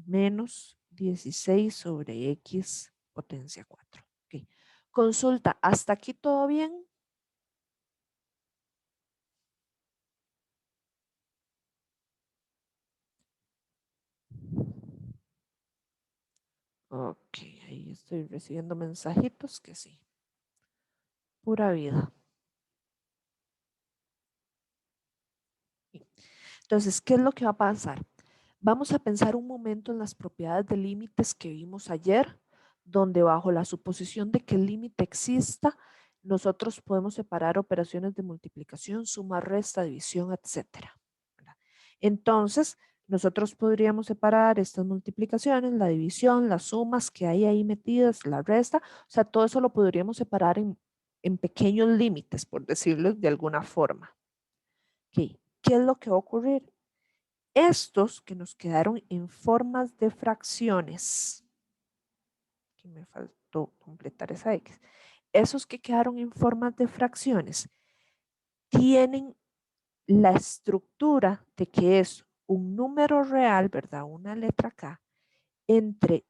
menos 16 sobre X potencia 4. Okay. Consulta, ¿hasta aquí todo bien? Ok, ahí estoy recibiendo mensajitos que sí. Pura vida. Entonces, ¿qué es lo que va a pasar? Vamos a pensar un momento en las propiedades de límites que vimos ayer, donde bajo la suposición de que el límite exista, nosotros podemos separar operaciones de multiplicación, suma, resta, división, etcétera. Entonces, nosotros podríamos separar estas multiplicaciones, la división, las sumas que hay ahí metidas, la resta, o sea, todo eso lo podríamos separar en pequeños límites, por decirlo de alguna forma. Okay. ¿Qué es lo que va a ocurrir? Estos que nos quedaron en formas de fracciones, que me faltó completar esa X, esos que quedaron en formas de fracciones tienen la estructura de que es un número real, ¿verdad? Una letra K, entre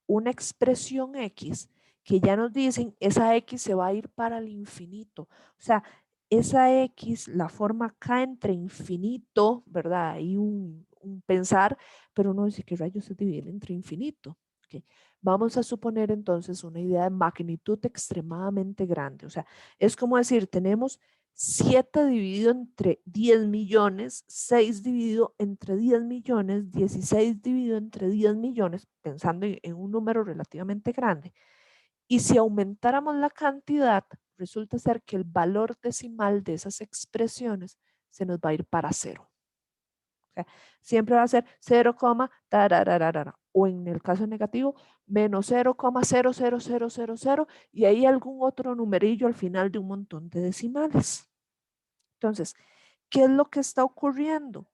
una expresión X que ya nos dicen esa X se va a ir para el infinito. O sea, esa X, la forma K entre infinito, ¿verdad? Hay un pensar, pero uno dice que rayos se divide entre infinito. Okay. Vamos a suponer entonces una idea de magnitud extremadamente grande. O sea, es como decir, tenemos 7 dividido entre 10 millones, 6 dividido entre 10 millones, 16 dividido entre 10 millones, pensando en un número relativamente grande. Y si aumentáramos la cantidad, resulta ser que el valor decimal de esas expresiones se nos va a ir para cero. O sea, siempre va a ser 0, o en el caso negativo, menos 0,00000 y ahí algún otro numerillo al final de un montón de decimales. Entonces, ¿qué es lo que está ocurriendo?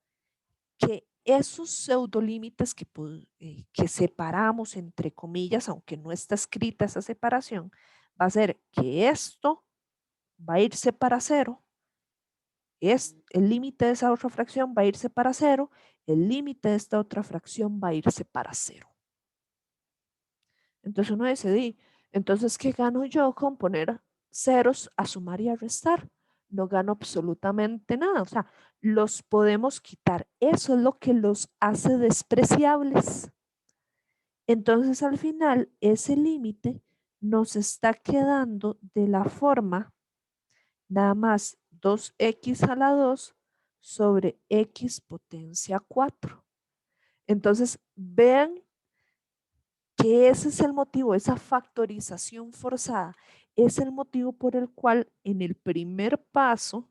Que esos pseudolímites que separamos entre comillas, aunque no está escrita esa separación, va a ser que esto va a irse para cero, es el límite de esa otra fracción va a irse para cero, el límite de esta otra fracción va a irse para cero. Entonces uno dice, entonces, ¿qué gano yo con poner ceros a sumar y a restar? No gano absolutamente nada. O sea, los podemos quitar. Eso es lo que los hace despreciables. Entonces, al final, ese límite nos está quedando de la forma nada más 2x a la 2 sobre x potencia 4. Entonces, vean que ese es el motivo, esa factorización forzada, es el motivo por el cual en el primer paso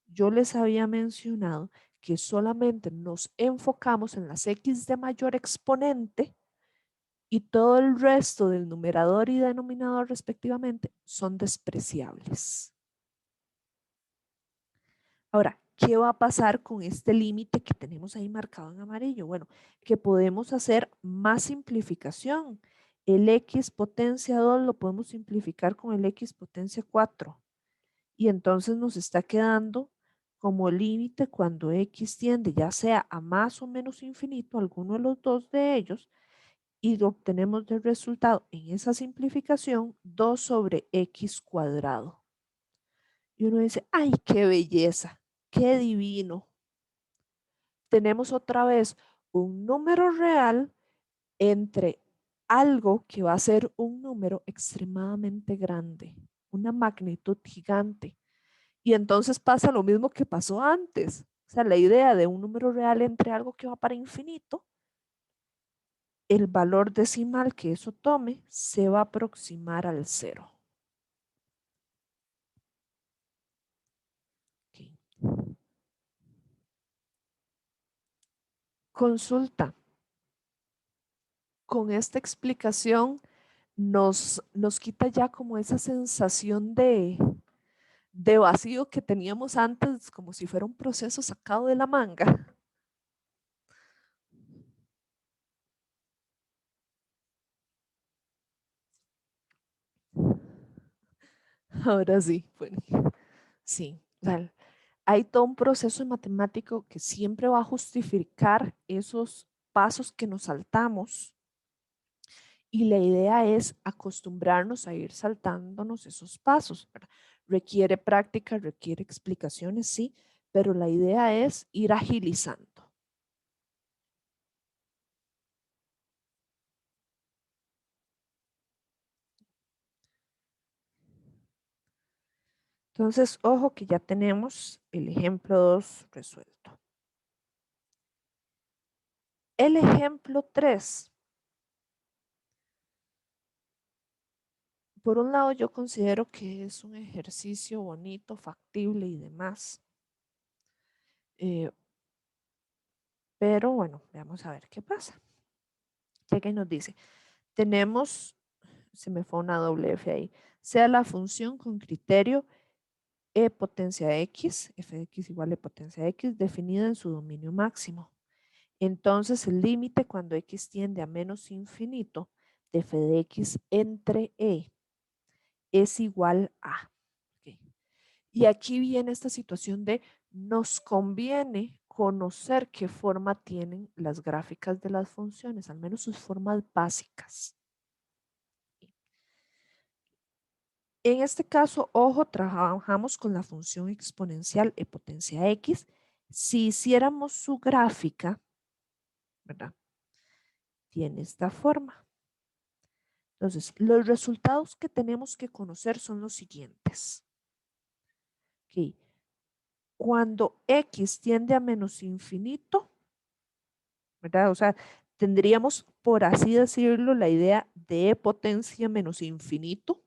yo les había mencionado que solamente nos enfocamos en las X de mayor exponente y todo el resto del numerador y denominador respectivamente son despreciables. Ahora, ¿qué va a pasar con este límite que tenemos ahí marcado en amarillo? Bueno, que podemos hacer más simplificación. El x potencia 2 lo podemos simplificar con el x potencia 4. Y entonces nos está quedando como límite cuando x tiende ya sea a más o menos infinito, alguno de los dos de ellos, y obtenemos de resultado en esa simplificación 2 sobre x cuadrado. Y uno dice, ay, qué belleza, qué divino. Tenemos otra vez un número real entre algo que va a ser un número extremadamente grande, una magnitud gigante. Y entonces pasa lo mismo que pasó antes. O sea, la idea de un número real entre algo que va para infinito, el valor decimal que eso tome se va a aproximar al cero. Consulta. Con esta explicación nos quita ya como esa sensación de vacío que teníamos antes, como si fuera un proceso sacado de la manga. Ahora sí, bueno, sí. O sea, hay todo un proceso matemático que siempre va a justificar esos pasos que nos saltamos y la idea es acostumbrarnos a ir saltándonos esos pasos, ¿verdad? Requiere práctica, requiere explicaciones, sí, pero la idea es ir agilizando. Entonces, ojo que ya tenemos el ejemplo 2 resuelto. El ejemplo 3. Por un lado, yo considero que es un ejercicio bonito, factible y demás. Pero bueno, veamos a ver qué pasa. Ya que nos dice, tenemos, se me fue una doble F ahí, sea la función con criterio e potencia x, f de x igual a potencia x, definida en su dominio máximo. Entonces, el límite cuando x tiende a menos infinito de f de x entre e es igual a. Okay. Y aquí viene esta situación de nos conviene conocer qué forma tienen las gráficas de las funciones, al menos sus formas básicas. En este caso, ojo, trabajamos con la función exponencial e potencia x. Si hiciéramos su gráfica, ¿verdad? Tiene esta forma. Entonces, los resultados que tenemos que conocer son los siguientes. Okay. Cuando x tiende a menos infinito, ¿verdad? O sea, tendríamos, por así decirlo, la idea de potencia menos infinito,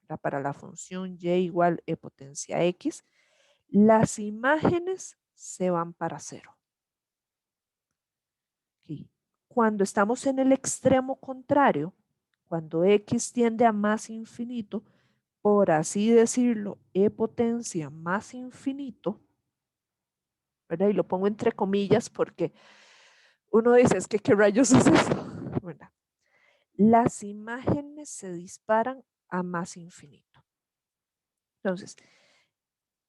¿verdad? Para la función y igual e potencia x, las imágenes se van para cero. Okay. Cuando estamos en el extremo contrario, cuando x tiende a más infinito, por así decirlo, e potencia más infinito, ¿verdad? Y lo pongo entre comillas porque uno dice, es que qué rayos es eso, ¿verdad? Las imágenes se disparan a más infinito. Entonces,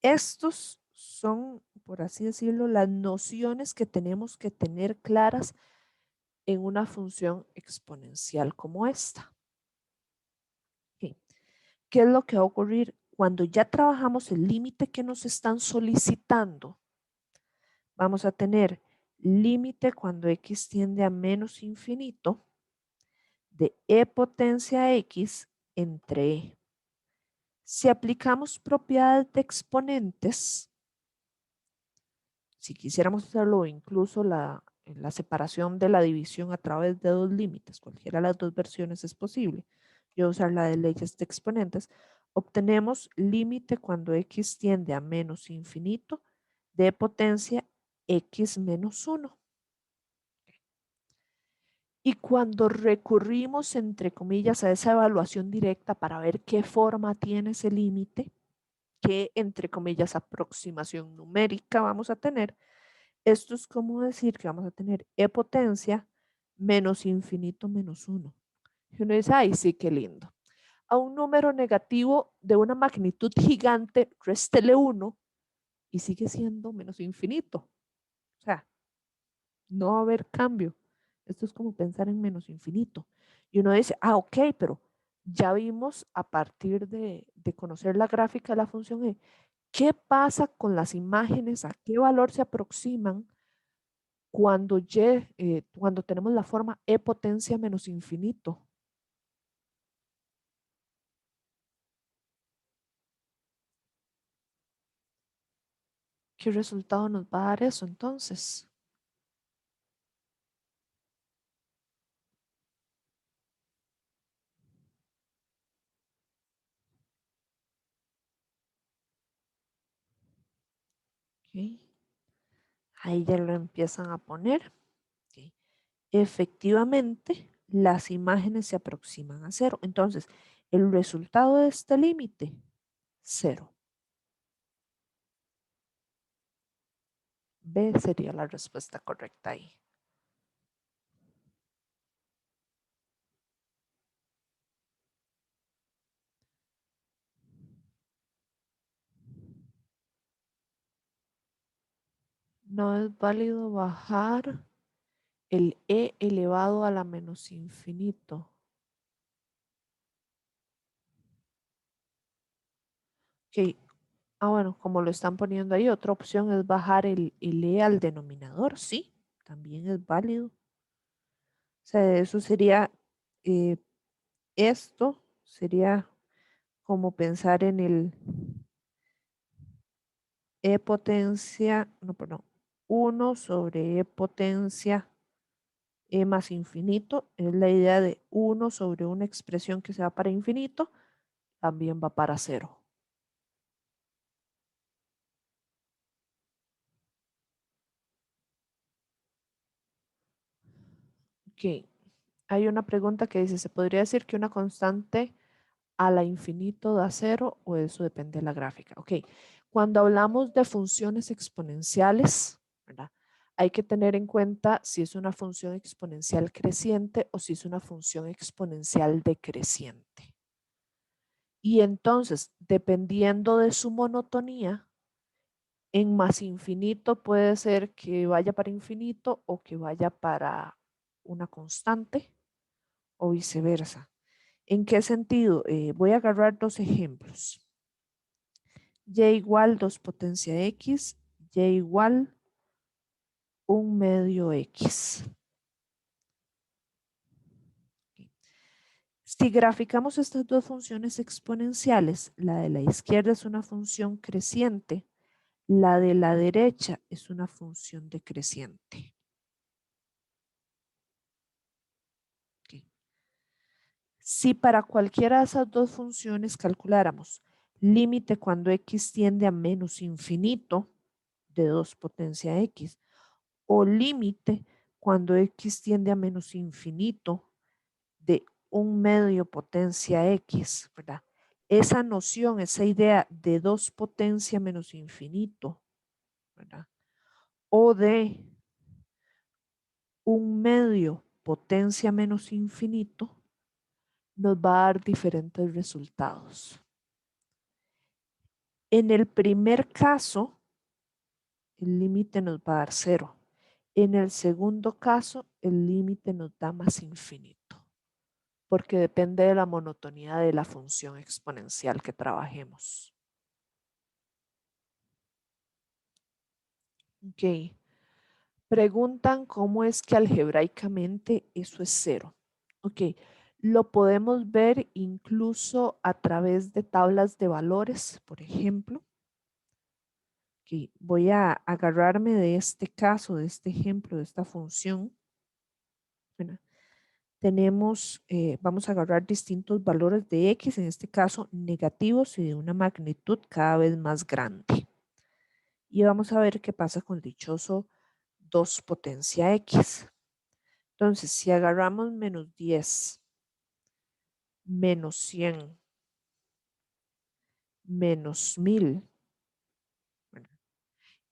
estos son, por así decirlo, las nociones que tenemos que tener claras en una función exponencial como esta. Okay. ¿Qué es lo que va a ocurrir? Cuando ya trabajamos el límite que nos están solicitando, vamos a tener límite cuando x tiende a menos infinito de e potencia x entre e. Si aplicamos propiedades de exponentes, si quisiéramos hacerlo incluso la separación de la división a través de dos límites, cualquiera de las dos versiones es posible, yo usar la de leyes de exponentes, obtenemos límite cuando x tiende a menos infinito de potencia x menos 1. Y cuando recurrimos, entre comillas, a esa evaluación directa para ver qué forma tiene ese límite, qué, entre comillas, aproximación numérica vamos a tener, esto es como decir que vamos a tener e potencia menos infinito menos 1. Y uno dice, ay, sí, qué lindo. A un número negativo de una magnitud gigante, réstele 1 y sigue siendo menos infinito. O sea, no va a haber cambio. Esto es como pensar en menos infinito. Y uno dice, ah, ok, pero ya vimos a partir de conocer la gráfica de la función E, ¿qué pasa con las imágenes? ¿A qué valor se aproximan cuando, cuando tenemos la forma E potencia menos infinito? ¿Qué resultado nos va a dar eso entonces? Ok. Ahí ya lo empiezan a poner. Ok. Efectivamente, las imágenes se aproximan a cero. Entonces, el resultado de este límite, cero. B sería la respuesta correcta ahí. No es válido bajar el e elevado a la menos infinito. Ok. Ah, bueno, como lo están poniendo ahí, otra opción es bajar el e al denominador. Sí, también es válido. O sea, eso sería, eh, esto sería como pensar en el e potencia, no, perdón, 1 sobre e potencia e más infinito. Es la idea de 1 sobre una expresión que se va para infinito, también va para cero. Ok. Hay una pregunta que dice, ¿se podría decir que una constante a la infinito da cero o eso depende de la gráfica? Ok. Cuando hablamos de funciones exponenciales, ¿verdad? Hay que tener en cuenta si es una función exponencial creciente o si es una función exponencial decreciente. Y entonces, dependiendo de su monotonía, en más infinito puede ser que vaya para infinito o que vaya para una constante o viceversa. ¿En qué sentido? Voy a agarrar dos ejemplos. Y igual 2 potencia x, y igual 1 medio x. Si graficamos estas dos funciones exponenciales, la de la izquierda es una función creciente, la de la derecha es una función decreciente. Okay. Si para cualquiera de esas dos funciones calculáramos límite cuando x tiende a menos infinito de 2 potencia x o límite cuando x tiende a menos infinito de 1 medio potencia x, ¿verdad? Esa noción, esa idea de 2 potencia menos infinito, ¿verdad? O de 1 medio potencia menos infinito, nos va a dar diferentes resultados. En el primer caso, el límite nos va a dar cero. En el segundo caso, el límite nos da más infinito, porque depende de la monotonía de la función exponencial que trabajemos. Ok. Preguntan cómo es que algebraicamente eso es cero. Ok. Lo podemos ver incluso a través de tablas de valores, por ejemplo. Okay. Voy a agarrarme de este caso, de este ejemplo, de esta función. Bueno, tenemos, vamos a agarrar distintos valores de x, en este caso negativos y de una magnitud cada vez más grande. Y vamos a ver qué pasa con el dichoso 2 potencia x. Entonces, si agarramos menos 10, menos 100, menos 1000, ¿verdad?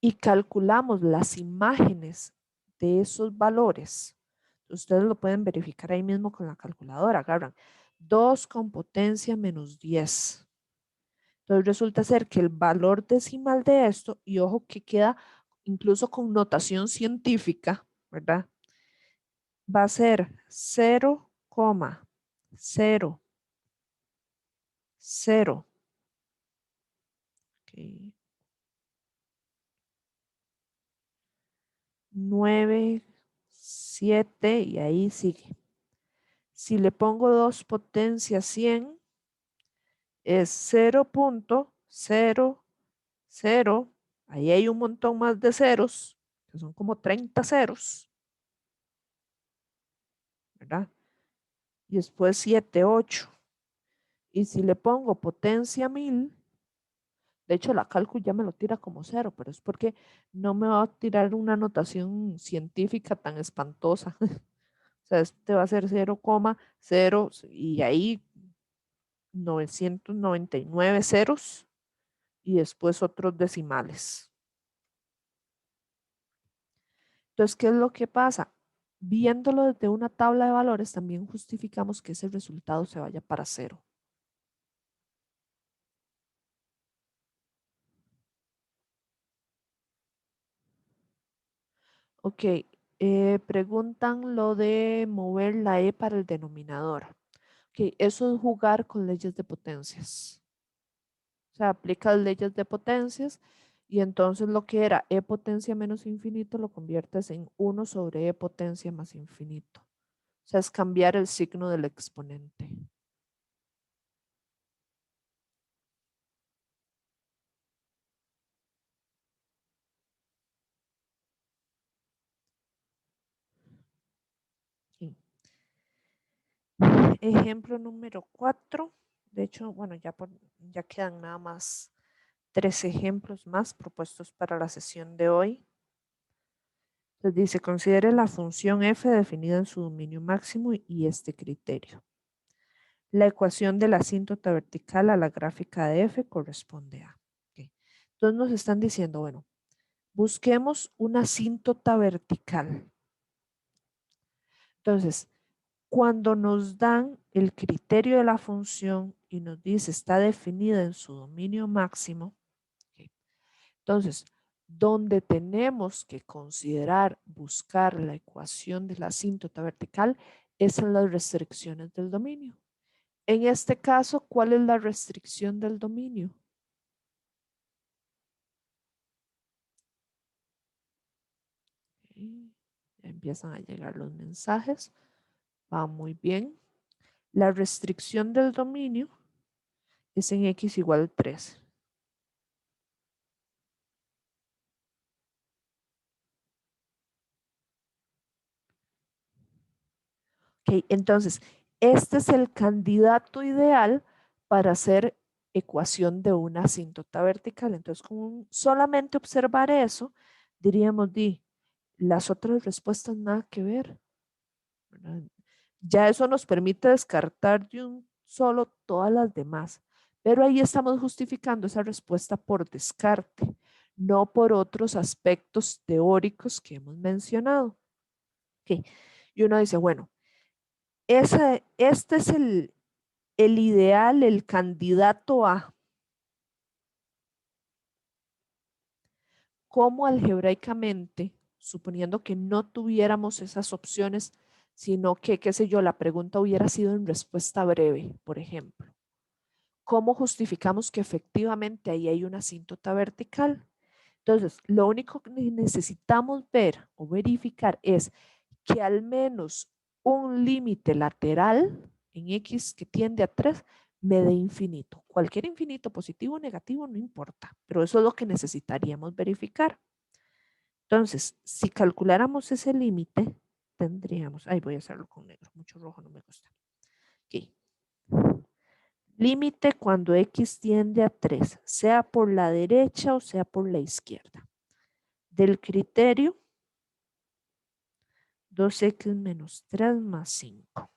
Y calculamos las imágenes de esos valores, ustedes lo pueden verificar ahí mismo con la calculadora. Agarran 2 con potencia menos 10. Entonces resulta ser que el valor decimal de esto, y ojo que queda incluso con notación científica, ¿verdad? Va a ser 0,0, okay, 9, 7 y ahí sigue. Si le pongo 2 potencia 100, es 0,00. Ahí hay un montón más de ceros, que son como 30 ceros, ¿verdad? Y después 7, 8. Y si le pongo potencia 1000, De hecho, la cálculo ya me lo tira como 0, pero es porque no me va a tirar una notación científica tan espantosa. O sea, este va a ser 0,0 y ahí 999 ceros y después otros decimales. Entonces, ¿qué es lo que pasa? Viéndolo desde una tabla de valores, también justificamos que ese resultado se vaya para 0. Ok, preguntan lo de mover la E para el denominador. Ok, eso es jugar con leyes de potencias. O sea, aplicas leyes de potencias y entonces lo que era E potencia menos infinito lo conviertes en 1 sobre E potencia más infinito. O sea, es cambiar el signo del exponente. Sí. Ejemplo número 4. De hecho, bueno, ya quedan nada más 3 ejemplos más propuestos para la sesión de hoy. Entonces dice, considere la función f definida en su dominio máximo y este criterio. La ecuación de la asíntota vertical a la gráfica de f corresponde a. Okay. Entonces nos están diciendo, bueno, busquemos una asíntota vertical. Entonces, cuando nos dan el criterio de la función y nos dice está definida en su dominio máximo, okay, entonces, donde tenemos que considerar buscar la ecuación de la asíntota vertical es en las restricciones del dominio. En este caso, ¿cuál es la restricción del dominio? Okay. Ya empiezan a llegar los mensajes. Va muy bien. La restricción del dominio es en x igual a 3. Okay, entonces, este es el candidato ideal para hacer ecuación de una asíntota vertical. Entonces, con solamente observar eso, diríamos, las otras respuestas nada que ver, ¿verdad? Ya eso nos permite descartar de un solo todas las demás, pero ahí estamos justificando esa respuesta por descarte, no por otros aspectos teóricos que hemos mencionado. Okay. Y uno dice, bueno, este es el ideal, el candidato a cómo algebraicamente, suponiendo que no tuviéramos esas opciones, sino que, qué sé yo, la pregunta hubiera sido en respuesta breve, por ejemplo. ¿Cómo justificamos que efectivamente ahí hay una asíntota vertical? Entonces, lo único que necesitamos ver o verificar es que al menos un límite lateral en x que tiende a 3 me dé infinito. Cualquier infinito, positivo o negativo, no importa, pero eso es lo que necesitaríamos verificar. Entonces, si calculáramos ese límite, tendríamos, ahí voy a hacerlo con negro, mucho rojo no me gusta. Okay. Límite cuando x tiende a 3, sea por la derecha o sea por la izquierda. Del criterio 2x menos 3 más 5.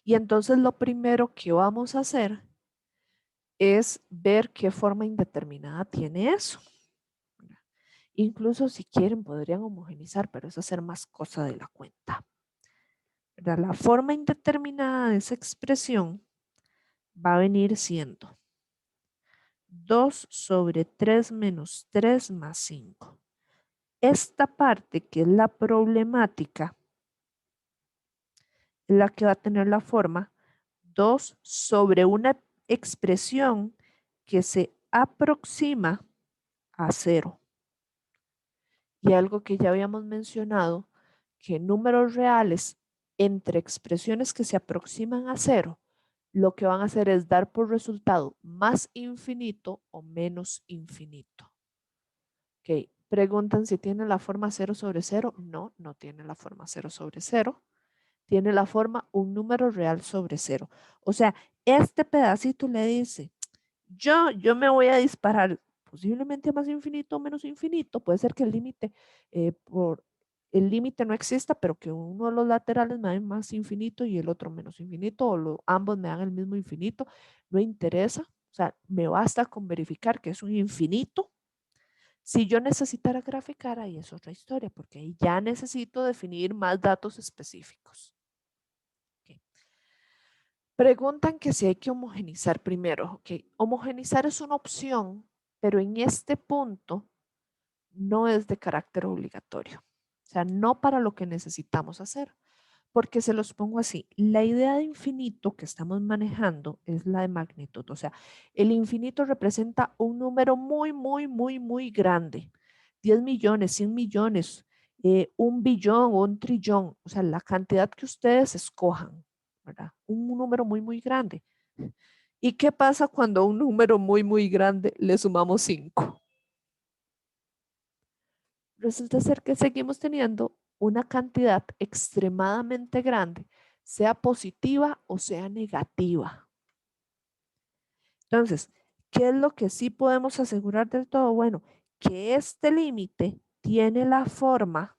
Y entonces lo primero que vamos a hacer es ver qué forma indeterminada tiene eso. Incluso si quieren podrían homogenizar, pero eso es hacer más cosa de la cuenta. La forma indeterminada de esa expresión va a venir siendo 2 sobre 3 menos 3 más 5. Esta parte que es la problemática es la que va a tener la forma 2 sobre una expresión que se aproxima a 0. Y algo que ya habíamos mencionado, que números reales entre expresiones que se aproximan a 0, lo que van a hacer es dar por resultado más infinito o menos infinito. Ok, preguntan si tiene la forma 0 sobre 0. No, no tiene la forma 0 sobre 0. Tiene la forma un número real sobre 0. O sea, este pedacito le dice, Yo me voy a disparar posiblemente a más infinito o menos infinito. Puede ser que el límite no exista, pero que uno de los laterales me dé más infinito y el otro menos infinito, o ambos me dan el mismo infinito. No interesa. O sea, me basta con verificar que es un infinito. Si yo necesitara graficar, ahí es otra historia, porque ahí ya necesito definir más datos específicos. Okay. Preguntan que si hay que homogenizar primero. Ok, homogenizar es una opción, pero en este punto no es de carácter obligatorio. O sea, no para lo que necesitamos hacer. Porque se los pongo así, la idea de infinito que estamos manejando es la de magnitud. O sea, el infinito representa un número muy, muy, muy, muy grande. 10 millones, 100 millones, 1 billón o 1 trillón. O sea, la cantidad que ustedes escojan, ¿verdad? Un número muy, muy grande. ¿Y qué pasa cuando a un número muy, muy grande le sumamos 5? Resulta ser que seguimos teniendo una cantidad extremadamente grande, sea positiva o sea negativa. Entonces, ¿qué es lo que sí podemos asegurar del todo? Bueno, que este límite tiene la forma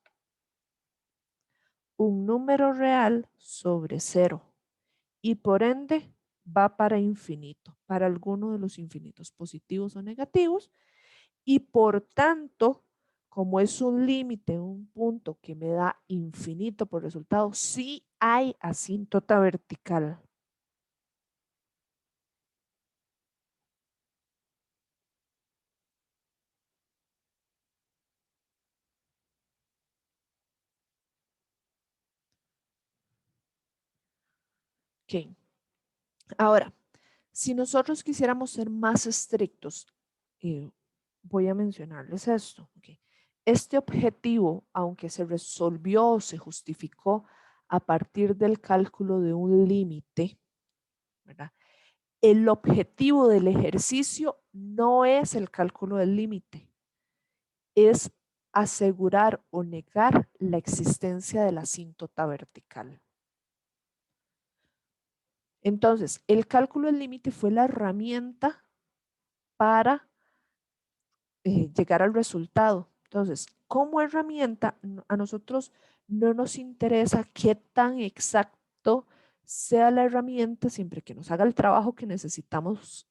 un número real sobre cero y por ende va para infinito, para alguno de los infinitos positivos o negativos. Y por tanto, como es un límite, un punto que me da infinito por resultado, sí hay asíntota vertical. Ok. Ahora, si nosotros quisiéramos ser más estrictos, eh, voy a mencionarles esto. Okay. Este objetivo, aunque se resolvió o se justificó a partir del cálculo de un límite, ¿verdad? El objetivo del ejercicio no es el cálculo del límite, es asegurar o negar la existencia de la asíntota vertical. Entonces, el cálculo del límite fue la herramienta para llegar al resultado. Entonces, como herramienta, a nosotros no nos interesa qué tan exacto sea la herramienta siempre que nos haga el trabajo que necesitamos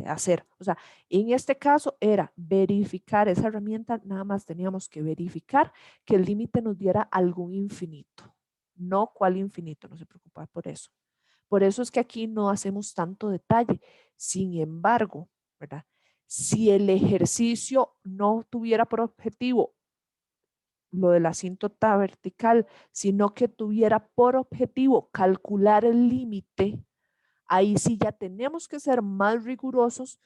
hacer. O sea, en este caso era verificar esa herramienta, nada más teníamos que verificar que el límite nos diera algún infinito, no cuál infinito, no se preocupa por eso. Por eso es que aquí no hacemos tanto detalle. Sin embargo, ¿verdad? Si el ejercicio no tuviera por objetivo lo de la asíntota vertical, sino que tuviera por objetivo calcular el límite, ahí sí ya tenemos que ser más rigurosos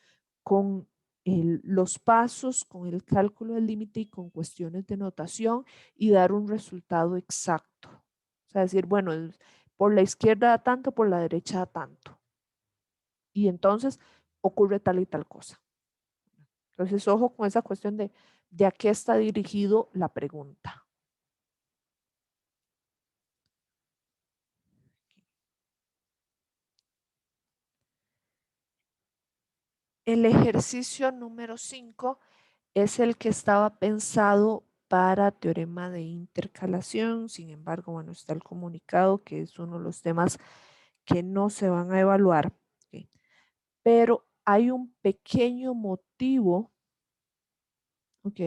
con los pasos, con el cálculo del límite y con cuestiones de notación y dar un resultado exacto. O sea, decir, bueno, por la izquierda da tanto, por la derecha da tanto. Y entonces ocurre tal y tal cosa. Entonces, ojo con esa cuestión de a qué está dirigido la pregunta. El ejercicio número 5 es el que estaba pensado para teorema de intercalación. Sin embargo, bueno, está el comunicado, que es uno de los temas que no se van a evaluar. ¿Okay? Pero hay un pequeño motivo. Ok.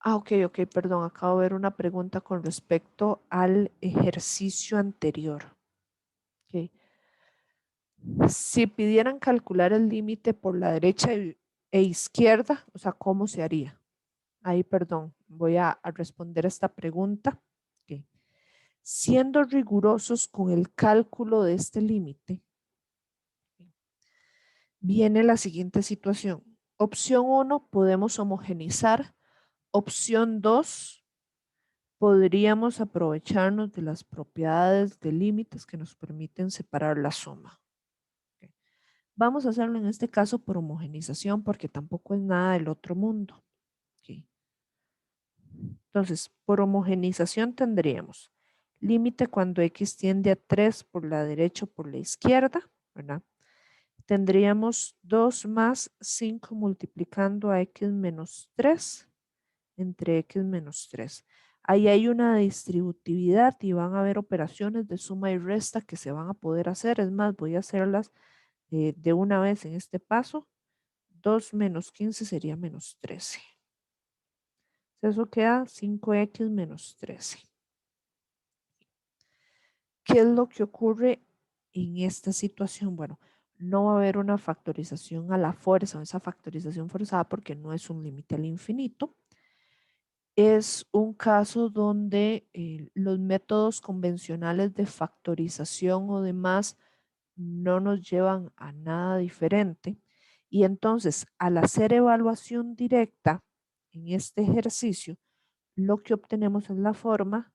Ok, perdón. Acabo de ver una pregunta con respecto al ejercicio anterior. Ok. Si pidieran calcular el límite por la derecha e izquierda, o sea, ¿cómo se haría? Ahí, perdón, voy a responder esta pregunta. Okay. Siendo rigurosos con el cálculo de este límite, viene la siguiente situación. Opción 1, podemos homogenizar. Opción 2, podríamos aprovecharnos de las propiedades de límites que nos permiten separar la suma. Okay. Vamos a hacerlo en este caso por homogenización porque tampoco es nada del otro mundo. Okay. Entonces, por homogenización tendríamos límite cuando x tiende a 3 por la derecha o por la izquierda, ¿verdad? Tendríamos 2 más 5 multiplicando a x menos 3 entre x menos 3. Ahí hay una distributividad y van a haber operaciones de suma y resta que se van a poder hacer. Es más, voy a hacerlas de una vez en este paso. 2 menos 15 sería menos 13. Eso queda 5x menos 13. ¿Qué es lo que ocurre en esta situación? Bueno, no va a haber una factorización a la fuerza o esa factorización forzada porque no es un límite al infinito. Es un caso donde los métodos convencionales de factorización o demás no nos llevan a nada diferente. Y entonces, al hacer evaluación directa en este ejercicio, lo que obtenemos es la forma,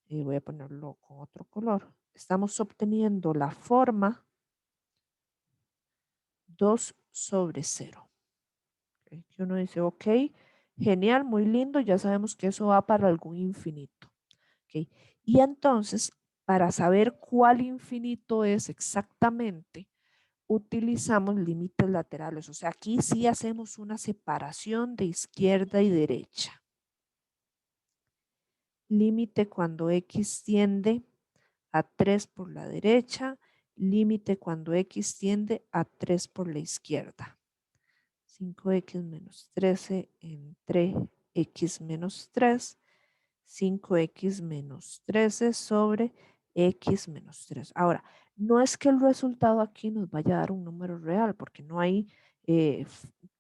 y voy a ponerlo con otro color, estamos obteniendo la forma 2 sobre 0. ¿Okay? Que uno dice, ok, genial, muy lindo, ya sabemos que eso va para algún infinito. ¿Okay? Y entonces, para saber cuál infinito es exactamente, utilizamos límites laterales. O sea, aquí sí hacemos una separación de izquierda y derecha. Límite cuando x tiende a 3 por la derecha, límite cuando x tiende a 3 por la izquierda. 5x menos 13 entre x menos 3, 5x menos 13 sobre x menos 3. Ahora, no es que el resultado aquí nos vaya a dar un número real, porque no hay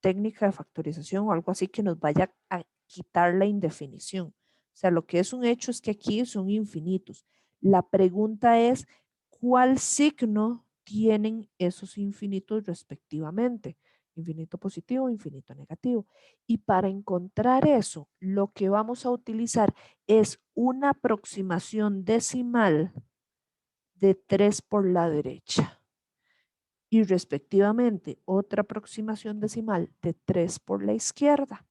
técnica de factorización o algo así que nos vaya a quitar la indefinición. O sea, lo que es un hecho es que aquí son infinitos. La pregunta es, ¿cuál signo tienen esos infinitos respectivamente? Infinito positivo, infinito negativo. Y para encontrar eso, lo que vamos a utilizar es una aproximación decimal de 3 por la derecha y respectivamente otra aproximación decimal de 3 por la izquierda.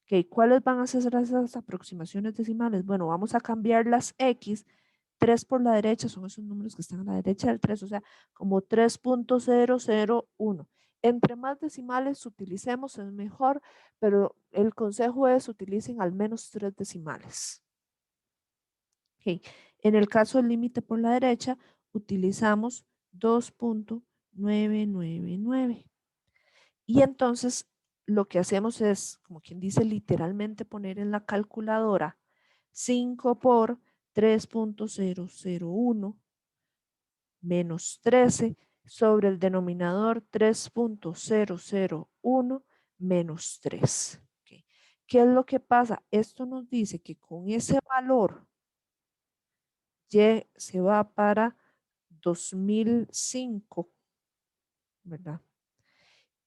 Okay, ¿cuáles van a ser esas aproximaciones decimales? Bueno, vamos a cambiar las X. 3 por la derecha son esos números que están a la derecha del 3, o sea, como 3.001. Entre más decimales utilicemos es mejor, pero el consejo es utilicen al menos 3 decimales. Okay. En el caso del límite por la derecha, utilizamos 2.999. Y entonces lo que hacemos es, como quien dice, literalmente poner en la calculadora 5 por 3.001 menos 13 sobre el denominador 3.001 menos 3. Okay. ¿Qué es lo que pasa? Esto nos dice que con ese valor Y se va para 2005, ¿verdad?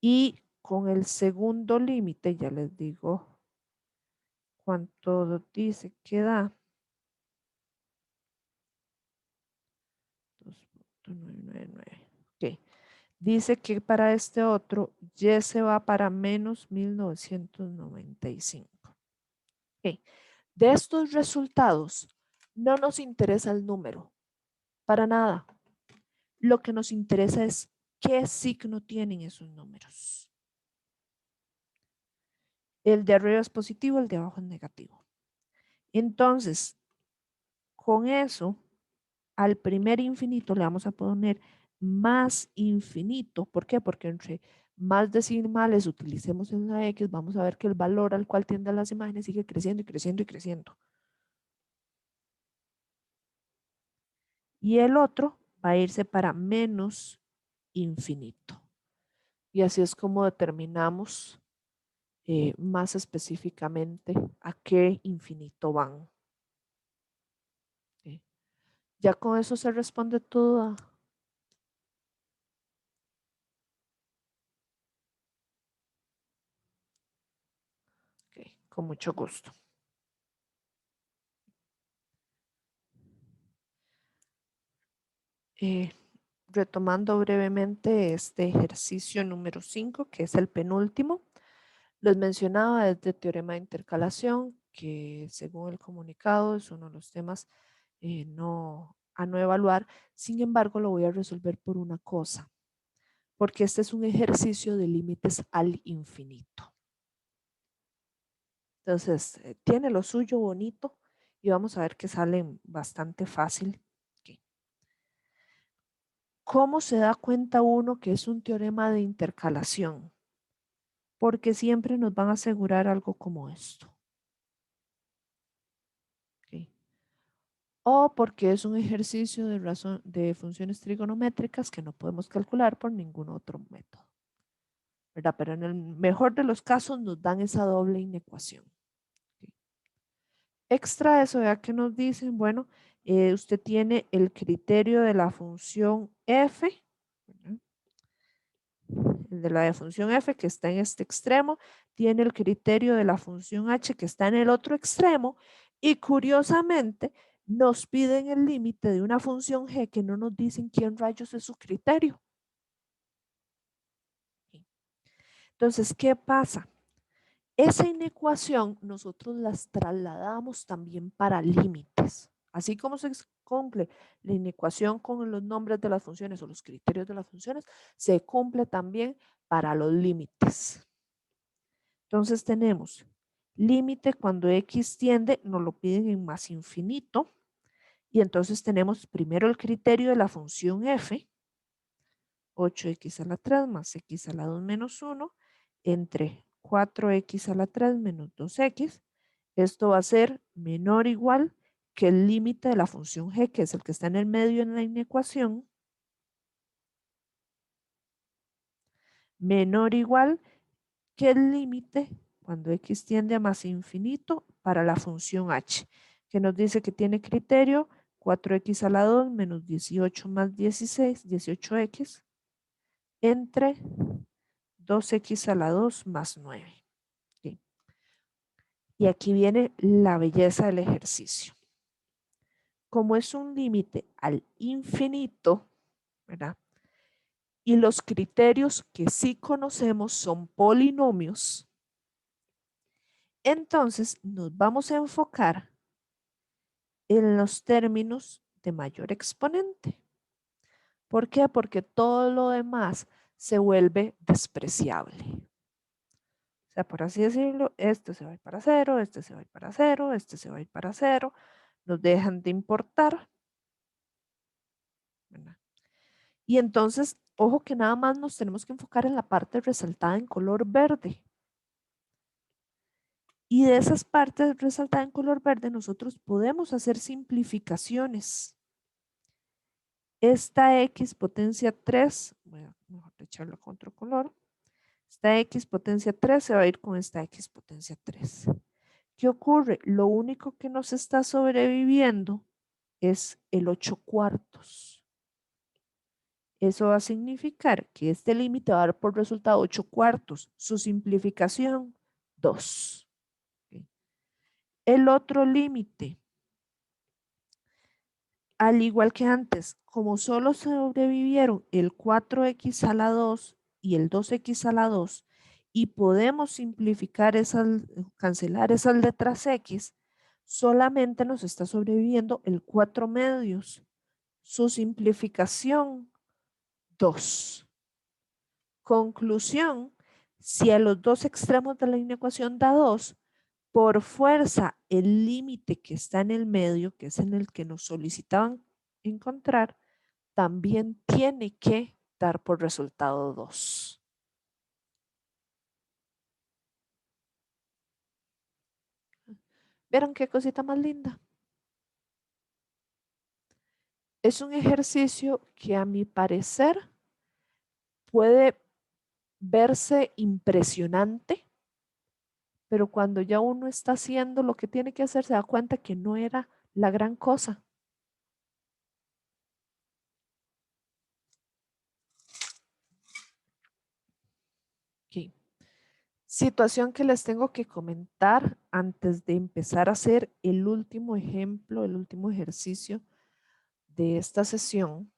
Y con el segundo límite, ya les digo cuánto dice que da. 2.999. Ok. Dice que para este otro Y se va para menos 1995. Ok. De estos resultados, no nos interesa el número, para nada. Lo que nos interesa es qué signo tienen esos números. El de arriba es positivo, el de abajo es negativo. Entonces, con eso, al primer infinito le vamos a poner más infinito. ¿Por qué? Porque entre más decimales utilicemos en la X, vamos a ver que el valor al cual tienden las imágenes sigue creciendo y creciendo y creciendo. Y el otro va a irse para menos infinito. Y así es como determinamos más específicamente a qué infinito van. ¿Sí? Ya con eso se responde todo. Okay, con mucho gusto. Retomando brevemente este ejercicio número 5, que es el penúltimo, les mencionaba desde teorema de intercalación, que según el comunicado es uno de los temas a no evaluar. Sin embargo, lo voy a resolver por una cosa, porque este es un ejercicio de límites al infinito. Entonces, tiene lo suyo bonito y vamos a ver que salen bastante fácil. Okay. ¿Cómo se da cuenta uno que es un teorema de intercalación? Porque siempre nos van a asegurar algo como esto. Okay. O porque es un ejercicio de funciones trigonométricas que no podemos calcular por ningún otro método, ¿verdad? Pero en el mejor de los casos nos dan esa doble inecuación. Okay. Extra eso, ya que nos dicen, bueno, usted tiene el criterio de la función f, ¿verdad? El de la función f que está en este extremo, tiene el criterio de la función h que está en el otro extremo y curiosamente nos piden el límite de una función g que no nos dicen quién rayos es su criterio. Entonces, ¿qué pasa? Esa inecuación nosotros las trasladamos también para límites. Así como se cumple la inecuación con los nombres de las funciones o los criterios de las funciones, se cumple también para los límites. Entonces tenemos límite cuando x tiende, nos lo piden en más infinito. Y entonces tenemos primero el criterio de la función f, 8x a la 3 más x a la 2 menos 1, entre 4x a la 3 menos 2x. Esto va a ser menor o igual que el límite de la función g, que es el que está en el medio en la inecuación, menor o igual que el límite cuando x tiende a más infinito para la función h, que nos dice que tiene criterio 4x a la 2 menos 18 más 16, 18x, entre 2x a la 2 más 9. ¿Sí? Y aquí viene la belleza del ejercicio. Como es un límite al infinito, ¿verdad? Y los criterios que sí conocemos son polinomios, entonces nos vamos a enfocar en los términos de mayor exponente. ¿Por qué? Porque todo lo demás se vuelve despreciable. O sea, por así decirlo, este se va a ir para cero, este se va a ir para cero, este se va a ir para cero, nos dejan de importar, ¿verdad? Y entonces, ojo que nada más nos tenemos que enfocar en la parte resaltada en color verde. Y de esas partes resaltadas en color verde, nosotros podemos hacer simplificaciones. Esta x potencia 3, voy a mejor echarlo con otro color. Esta x potencia 3 se va a ir con esta x potencia 3. ¿Qué ocurre? Lo único que nos está sobreviviendo es el 8 cuartos. Eso va a significar que este límite va a dar por resultado 8 cuartos. Su simplificación, 2. ¿Okay? El otro límite, al igual que antes, como solo sobrevivieron el 4x a la 2 y el 2x a la 2, y podemos simplificar esas, cancelar esas letras x, solamente nos está sobreviviendo el 4 medios. Su simplificación, 2. Conclusión, si a los dos extremos de la inecuación da 2, por fuerza el límite que está en el medio, que es en el que nos solicitaban encontrar, también tiene que dar por resultado 2. ¿Vieron qué cosita más linda? Es un ejercicio que a mi parecer puede verse impresionante, pero cuando ya uno está haciendo lo que tiene que hacer, se da cuenta que no era la gran cosa. Okay. Situación que les tengo que comentar antes de empezar a hacer el último ejemplo, el último ejercicio de esta sesión.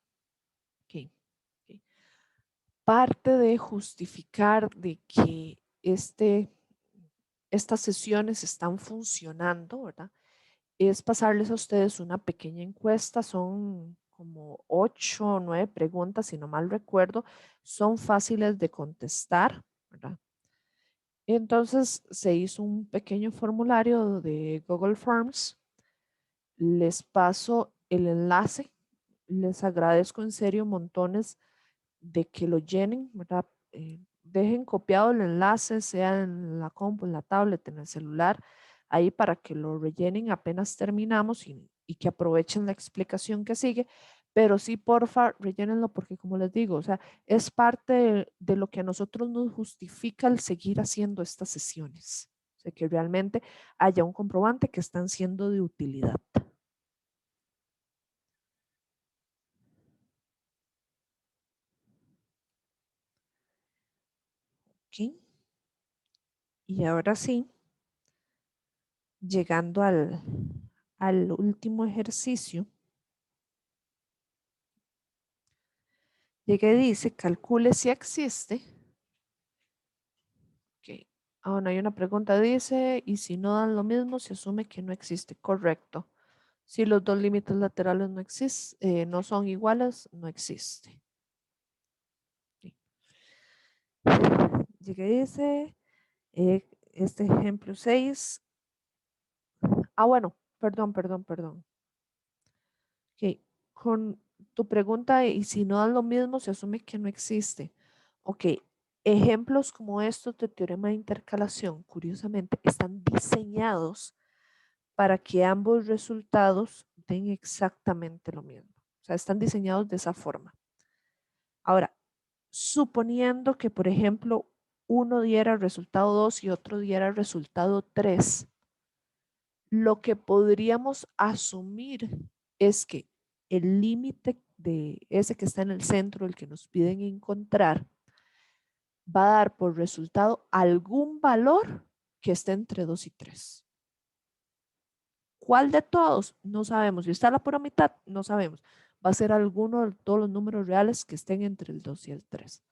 Okay. Okay. Parte de justificar de que estas sesiones están funcionando, ¿verdad? es pasarles a ustedes una pequeña encuesta. Son como 8 o 9 preguntas, si no mal recuerdo. Son fáciles de contestar, ¿verdad? Entonces se hizo un pequeño formulario de Google Forms. Les paso el enlace. Les agradezco en serio montones de que lo llenen, ¿verdad? Dejen copiado el enlace, sea en la compu, en la tablet, en el celular, ahí para que lo rellenen apenas terminamos y que aprovechen la explicación que sigue. Pero sí, porfa, rellénenlo porque como les digo, o sea, es parte de lo que a nosotros nos justifica el seguir haciendo estas sesiones. O sea, que realmente haya un comprobante que están siendo de utilidad. ¿Ok? Y ahora sí, llegando al último ejercicio, llegué y dice, calcule si existe. Ok. Aún hay una pregunta, dice, y si no dan lo mismo, se asume que no existe. Correcto. Si los dos límites laterales no existen, no son iguales, no existe. Ok. Llegué y dice, este ejemplo 6. Bueno, perdón. Ok, con tu pregunta, y si no dan lo mismo, se asume que no existe. Ok, ejemplos como estos de teorema de intercalación, curiosamente, están diseñados para que ambos resultados den exactamente lo mismo. O sea, están diseñados de esa forma. Ahora, suponiendo que, por ejemplo, uno diera resultado 2 y otro diera resultado 3, lo que podríamos asumir es que el límite de ese que está en el centro, el que nos piden encontrar, va a dar por resultado algún valor que esté entre 2 y 3. ¿Cuál de todos? No sabemos. Si está a la pura mitad, no sabemos. Va a ser alguno de todos los números reales que estén entre el 2 y el 3.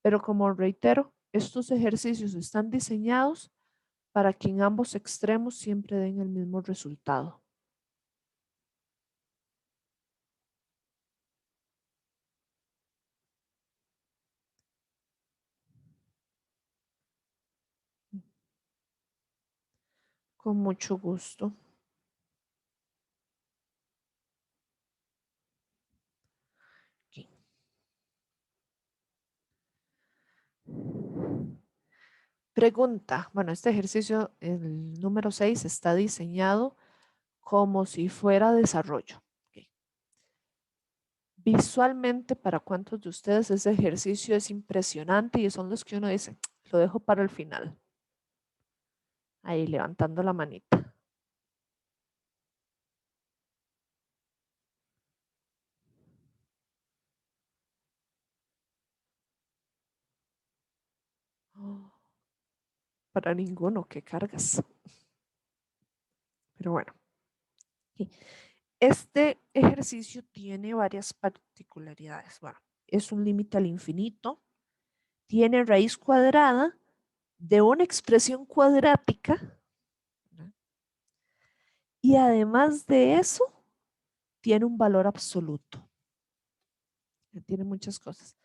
Pero como reitero, estos ejercicios están diseñados para que en ambos extremos siempre den el mismo resultado. Con mucho gusto. Okay. Pregunta. Bueno, este ejercicio, el número 6, está diseñado como si fuera desarrollo. Okay. Visualmente, ¿para cuántos de ustedes ese ejercicio es impresionante y son los que uno dice, lo dejo para el final? Ahí levantando la manita. Oh, para ninguno, qué cargas. Pero bueno, okay. Este ejercicio tiene varias particularidades. Bueno, es un límite al infinito, tiene raíz cuadrada de una expresión cuadrática, ¿verdad? Y además de eso, tiene un valor absoluto. Tiene muchas cosas.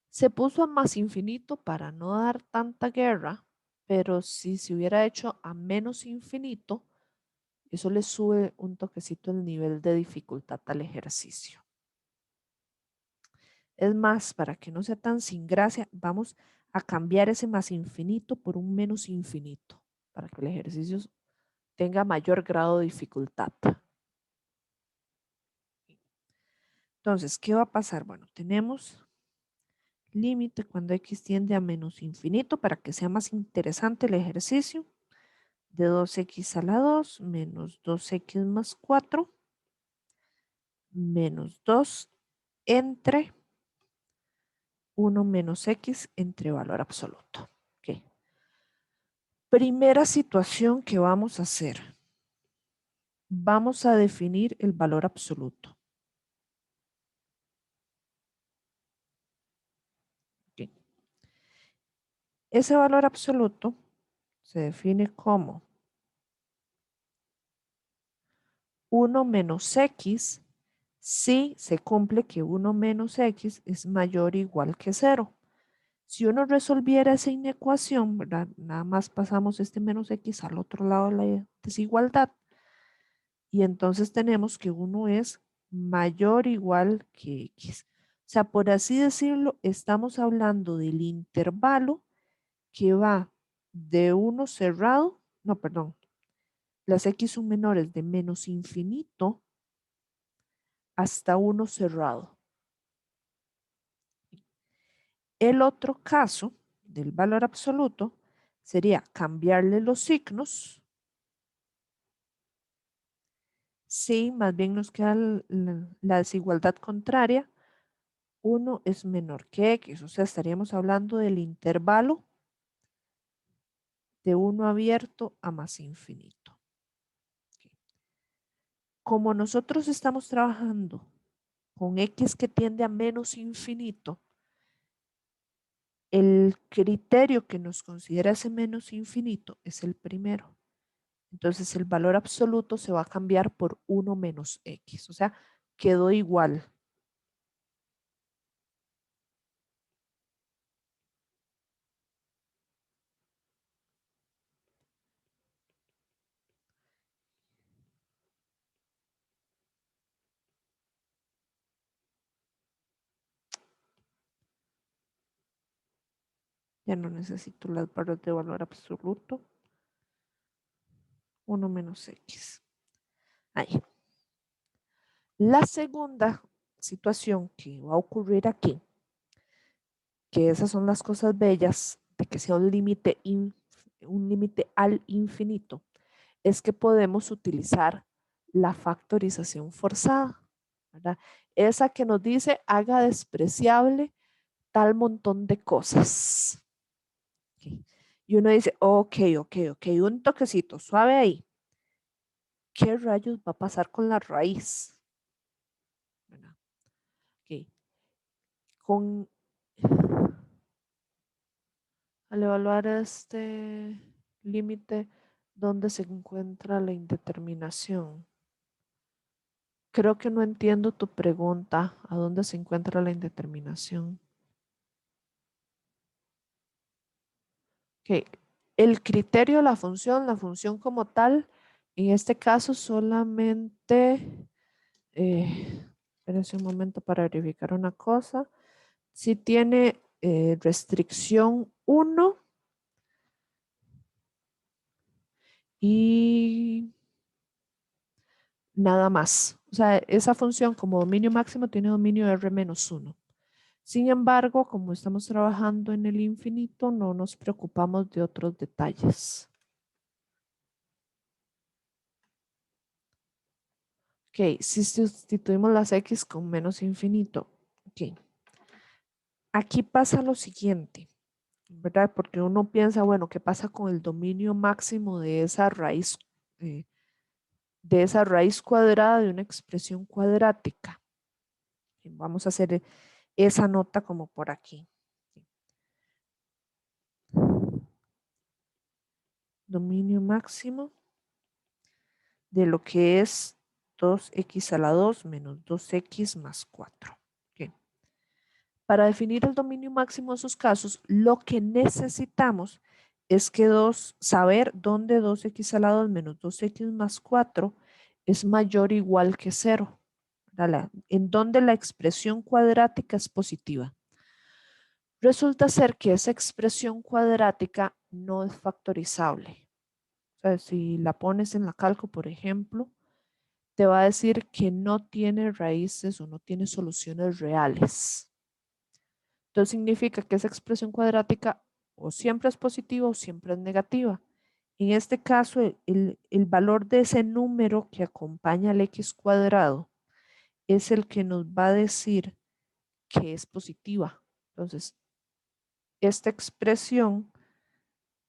Se puso a más infinito para no dar tanta guerra, pero si se hubiera hecho a menos infinito, eso le sube un toquecito el nivel de dificultad al ejercicio. Es más, para que no sea tan sin gracia, vamos a cambiar ese más infinito por un menos infinito, para que el ejercicio tenga mayor grado de dificultad. Entonces, ¿qué va a pasar? Bueno, tenemos límite cuando x tiende a menos infinito para que sea más interesante el ejercicio. De 2x a la 2 menos 2x más 4 menos 2 entre 1 menos x entre valor absoluto. Okay. Primera situación que vamos a hacer. Vamos a definir el valor absoluto. Okay. Ese valor absoluto se define como 1 menos x si se cumple que 1 menos x es mayor o igual que 0. Si uno resolviera esa inecuación, ¿verdad? Nada más pasamos este menos x al otro lado de la desigualdad. Y entonces tenemos que 1 es mayor o igual que x. O sea, por así decirlo, estamos hablando del intervalo que va de 1 cerrado, no, perdón, las x son menores de menos infinito hasta 1 cerrado. El otro caso del valor absoluto sería cambiarle los signos. Sí, más bien nos queda la desigualdad contraria. 1 es menor que x, o sea, estaríamos hablando del intervalo de 1 abierto a más infinito. Como nosotros estamos trabajando con x que tiende a menos infinito, el criterio que nos considera ese menos infinito es el primero. Entonces el valor absoluto se va a cambiar por 1 menos x, o sea, quedó igual. Ya no necesito las barras de valor absoluto. 1 menos x. Ahí. La segunda situación que va a ocurrir aquí, que esas son las cosas bellas de que sea un límite al infinito, es que podemos utilizar la factorización forzada, ¿verdad? Esa que nos dice haga despreciable tal montón de cosas. Okay. Y uno dice, ok, un toquecito suave ahí. ¿Qué rayos va a pasar con la raíz? ¿Verdad? Okay. Con al evaluar este límite, ¿dónde se encuentra la indeterminación? Creo que no entiendo tu pregunta. ¿A dónde se encuentra la indeterminación? Okay. El criterio, la función como tal, en este caso solamente, espérense un momento para verificar una cosa. Si tiene restricción 1 y nada más. O sea, esa función como dominio máximo tiene dominio R-1. Sin embargo, como estamos trabajando en el infinito, no nos preocupamos de otros detalles. Ok, si sustituimos las x con menos infinito. Ok. Aquí pasa lo siguiente, ¿verdad? Porque uno piensa, bueno, ¿qué pasa con el dominio máximo eh, de esa raíz cuadrada de una expresión cuadrática? Vamos a hacer esa nota como por aquí. Dominio máximo de lo que es 2x a la 2 menos 2x más 4. Okay. Para definir el dominio máximo de esos casos, lo que necesitamos es que saber dónde 2x a la 2 menos 2x más 4 es mayor o igual que 0. En donde la expresión cuadrática es positiva. Resulta ser que esa expresión cuadrática no es factorizable. O sea, si la pones en la calco, por ejemplo, te va a decir que no tiene raíces o no tiene soluciones reales. Entonces significa que esa expresión cuadrática o siempre es positiva o siempre es negativa. En este caso, el valor de ese número que acompaña al x cuadrado es el que nos va a decir que es positiva. Entonces, esta expresión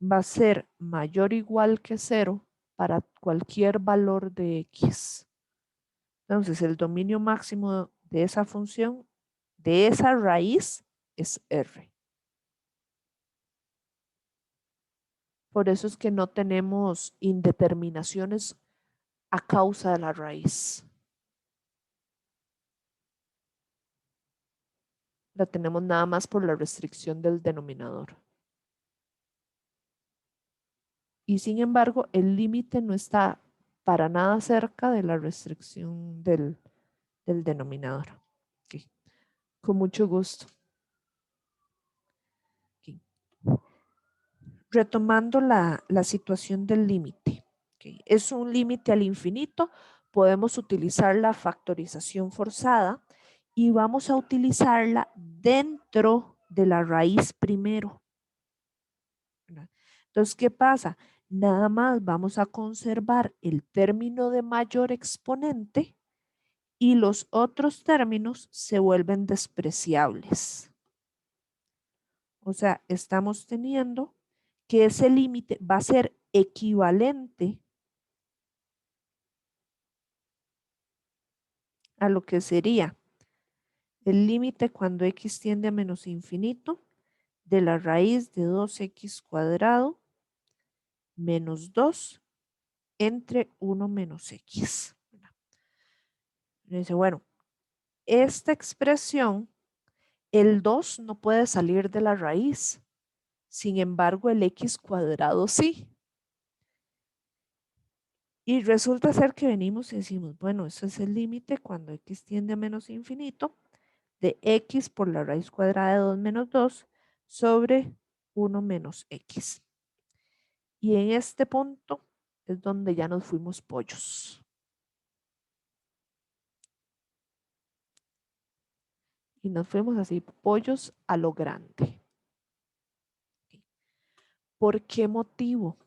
va a ser mayor o igual que 0 para cualquier valor de x. Entonces, el dominio máximo de esa función, de esa raíz, es R. Por eso es que no tenemos indeterminaciones a causa de la raíz. La tenemos nada más por la restricción del denominador. Y sin embargo, el límite no está para nada cerca de la restricción del denominador. Okay. Con mucho gusto. Okay. Retomando la situación del límite. Okay. Es un límite al infinito. Podemos utilizar la factorización forzada y vamos a utilizarla dentro de la raíz primero. Entonces, ¿qué pasa? Nada más vamos a conservar el término de mayor exponente y los otros términos se vuelven despreciables. O sea, estamos teniendo que ese límite va a ser equivalente a lo que sería el límite cuando x tiende a menos infinito de la raíz de 2x cuadrado menos 2 entre 1 menos x. Dice, bueno, esta expresión, el 2 no puede salir de la raíz. Sin embargo, el x cuadrado sí. Y resulta ser que venimos y decimos, bueno, ese es el límite cuando x tiende a menos infinito de x por la raíz cuadrada de 2 menos 2 sobre 1 menos x. Y en este punto es donde ya nos fuimos pollos. Y nos fuimos así, pollos a lo grande. ¿Por qué motivo?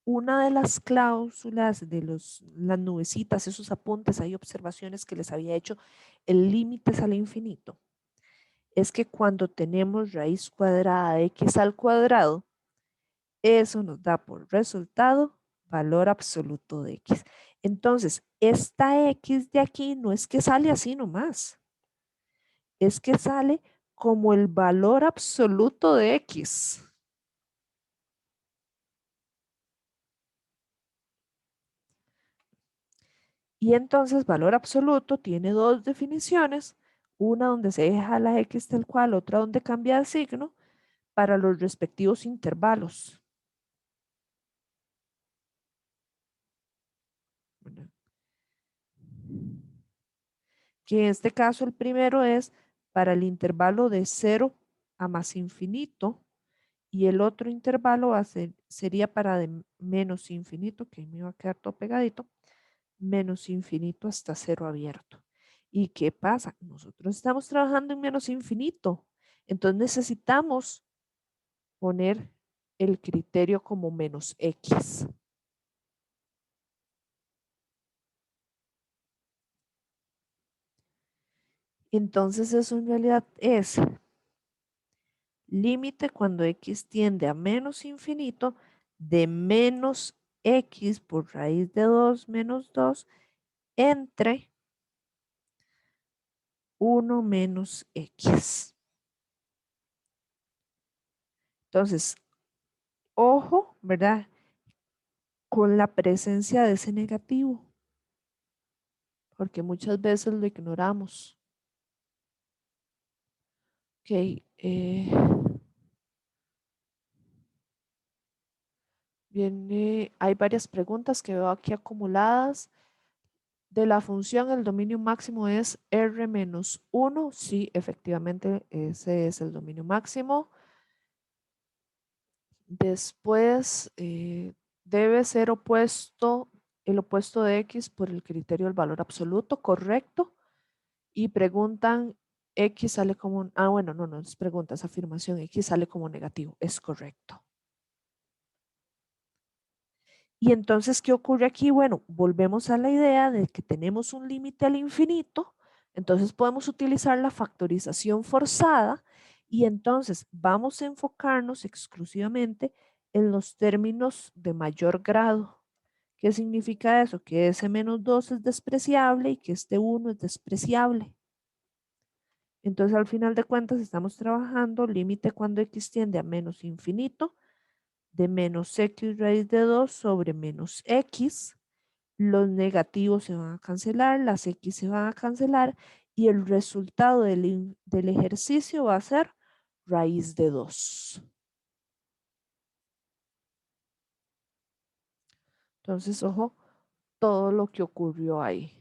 Una de las cláusulas de las nubecitas, esos apuntes, hay observaciones que les había hecho, el límite es al infinito, es que cuando tenemos raíz cuadrada de x al cuadrado, eso nos da por resultado valor absoluto de x. Entonces, esta x de aquí no es que sale así nomás, es que sale como el valor absoluto de x. Y entonces valor absoluto tiene dos definiciones, una donde se deja la x tal cual, otra donde cambia de signo para los respectivos intervalos. Que en este caso el primero es para el intervalo de 0 a más infinito y el otro intervalo sería para de menos infinito, que me va a quedar todo pegadito, menos infinito hasta 0 abierto. ¿Y qué pasa? Nosotros estamos trabajando en menos infinito, entonces necesitamos poner el criterio como menos x. Entonces eso en realidad es límite cuando x tiende a menos infinito de menos x por raíz de 2 menos 2 entre 1 menos x. Entonces, ojo, ¿verdad? Con la presencia de ese negativo, porque muchas veces lo ignoramos. Ok, hay varias preguntas que veo aquí acumuladas. De la función, el dominio máximo es R menos 1. Sí, efectivamente, ese es el dominio máximo. Después, debe ser opuesto, el opuesto de X por el criterio del valor absoluto, correcto. Y preguntan, X sale como, bueno, no es pregunta, es afirmación, X sale como negativo, es correcto. Y entonces, ¿qué ocurre aquí? Bueno, volvemos a la idea de que tenemos un límite al infinito, entonces podemos utilizar la factorización forzada y entonces vamos a enfocarnos exclusivamente en los términos de mayor grado. ¿Qué significa eso? Que ese menos 2 es despreciable y que este 1 es despreciable. Entonces, al final de cuentas, estamos trabajando límite cuando x tiende a menos infinito de menos x raíz de 2 sobre menos x, los negativos se van a cancelar, las X se van a cancelar y el resultado del ejercicio va a ser raíz de 2. Entonces, ojo, todo lo que ocurrió ahí.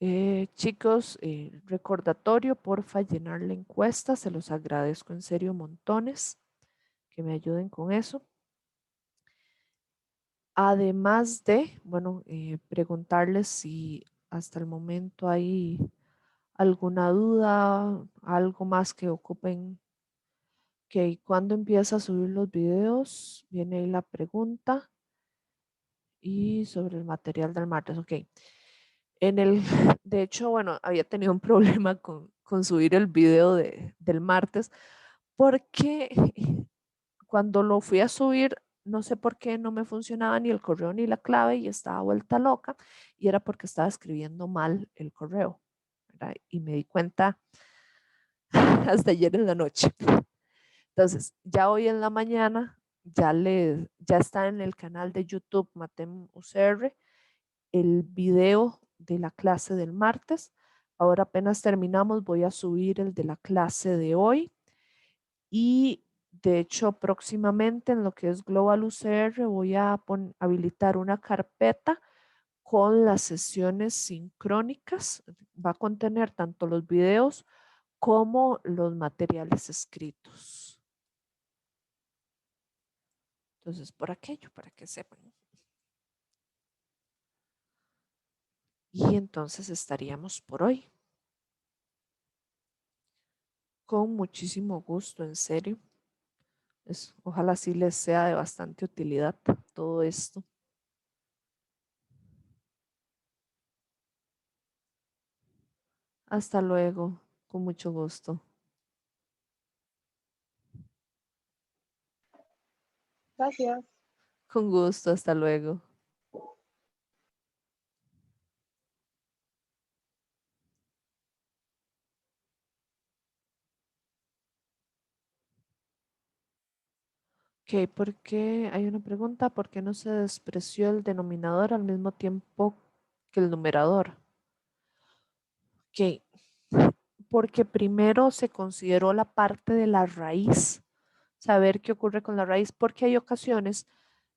Ok. Chicos, recordatorio, porfa, llenar la encuesta. Se los agradezco en serio montones que me ayuden con eso. Además de, bueno, preguntarles si hasta el momento hay alguna duda, algo más que ocupen. Ok, ¿cuándo empieza a subir los videos? Viene ahí la pregunta. Y sobre el material del martes, ok. En el, de hecho, bueno, había tenido un problema con subir el video del martes porque cuando lo fui a subir, no sé por qué no me funcionaba ni el correo ni la clave y estaba vuelta loca y era porque estaba escribiendo mal el correo, ¿verdad? Y me di cuenta hasta ayer en la noche. Entonces, ya hoy en la mañana ya está en el canal de YouTube Matem UCR el video de la clase del martes. Ahora apenas terminamos, voy a subir el de la clase de hoy y de hecho próximamente en lo que es Global UCR voy a habilitar una carpeta con las sesiones sincrónicas. Va a contener tanto los videos como los materiales escritos. Entonces, por aquello, para que sepan. Y entonces estaríamos por hoy. Con muchísimo gusto, en serio. Ojalá sí les sea de bastante utilidad todo esto. Hasta luego, con mucho gusto. Gracias. Con gusto, hasta luego. Ok, ¿por qué? Hay una pregunta, ¿por qué no se despreció el denominador al mismo tiempo que el numerador? Ok, porque primero se consideró la parte de la raíz, saber qué ocurre con la raíz, porque hay ocasiones,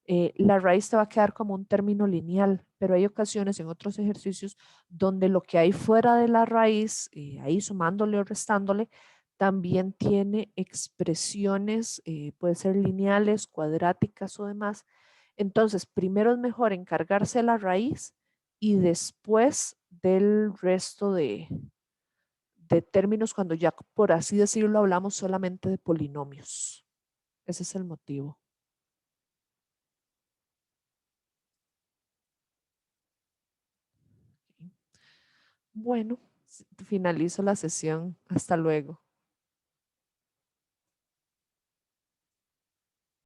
la raíz te va a quedar como un término lineal, pero hay ocasiones en otros ejercicios donde lo que hay fuera de la raíz, ahí sumándole o restándole, también tiene expresiones, puede ser lineales, cuadráticas o demás. Entonces, primero es mejor encargarse de la raíz y después del resto de términos cuando ya, por así decirlo, hablamos solamente de polinomios. Ese es el motivo. Bueno, finalizo la sesión. Hasta luego.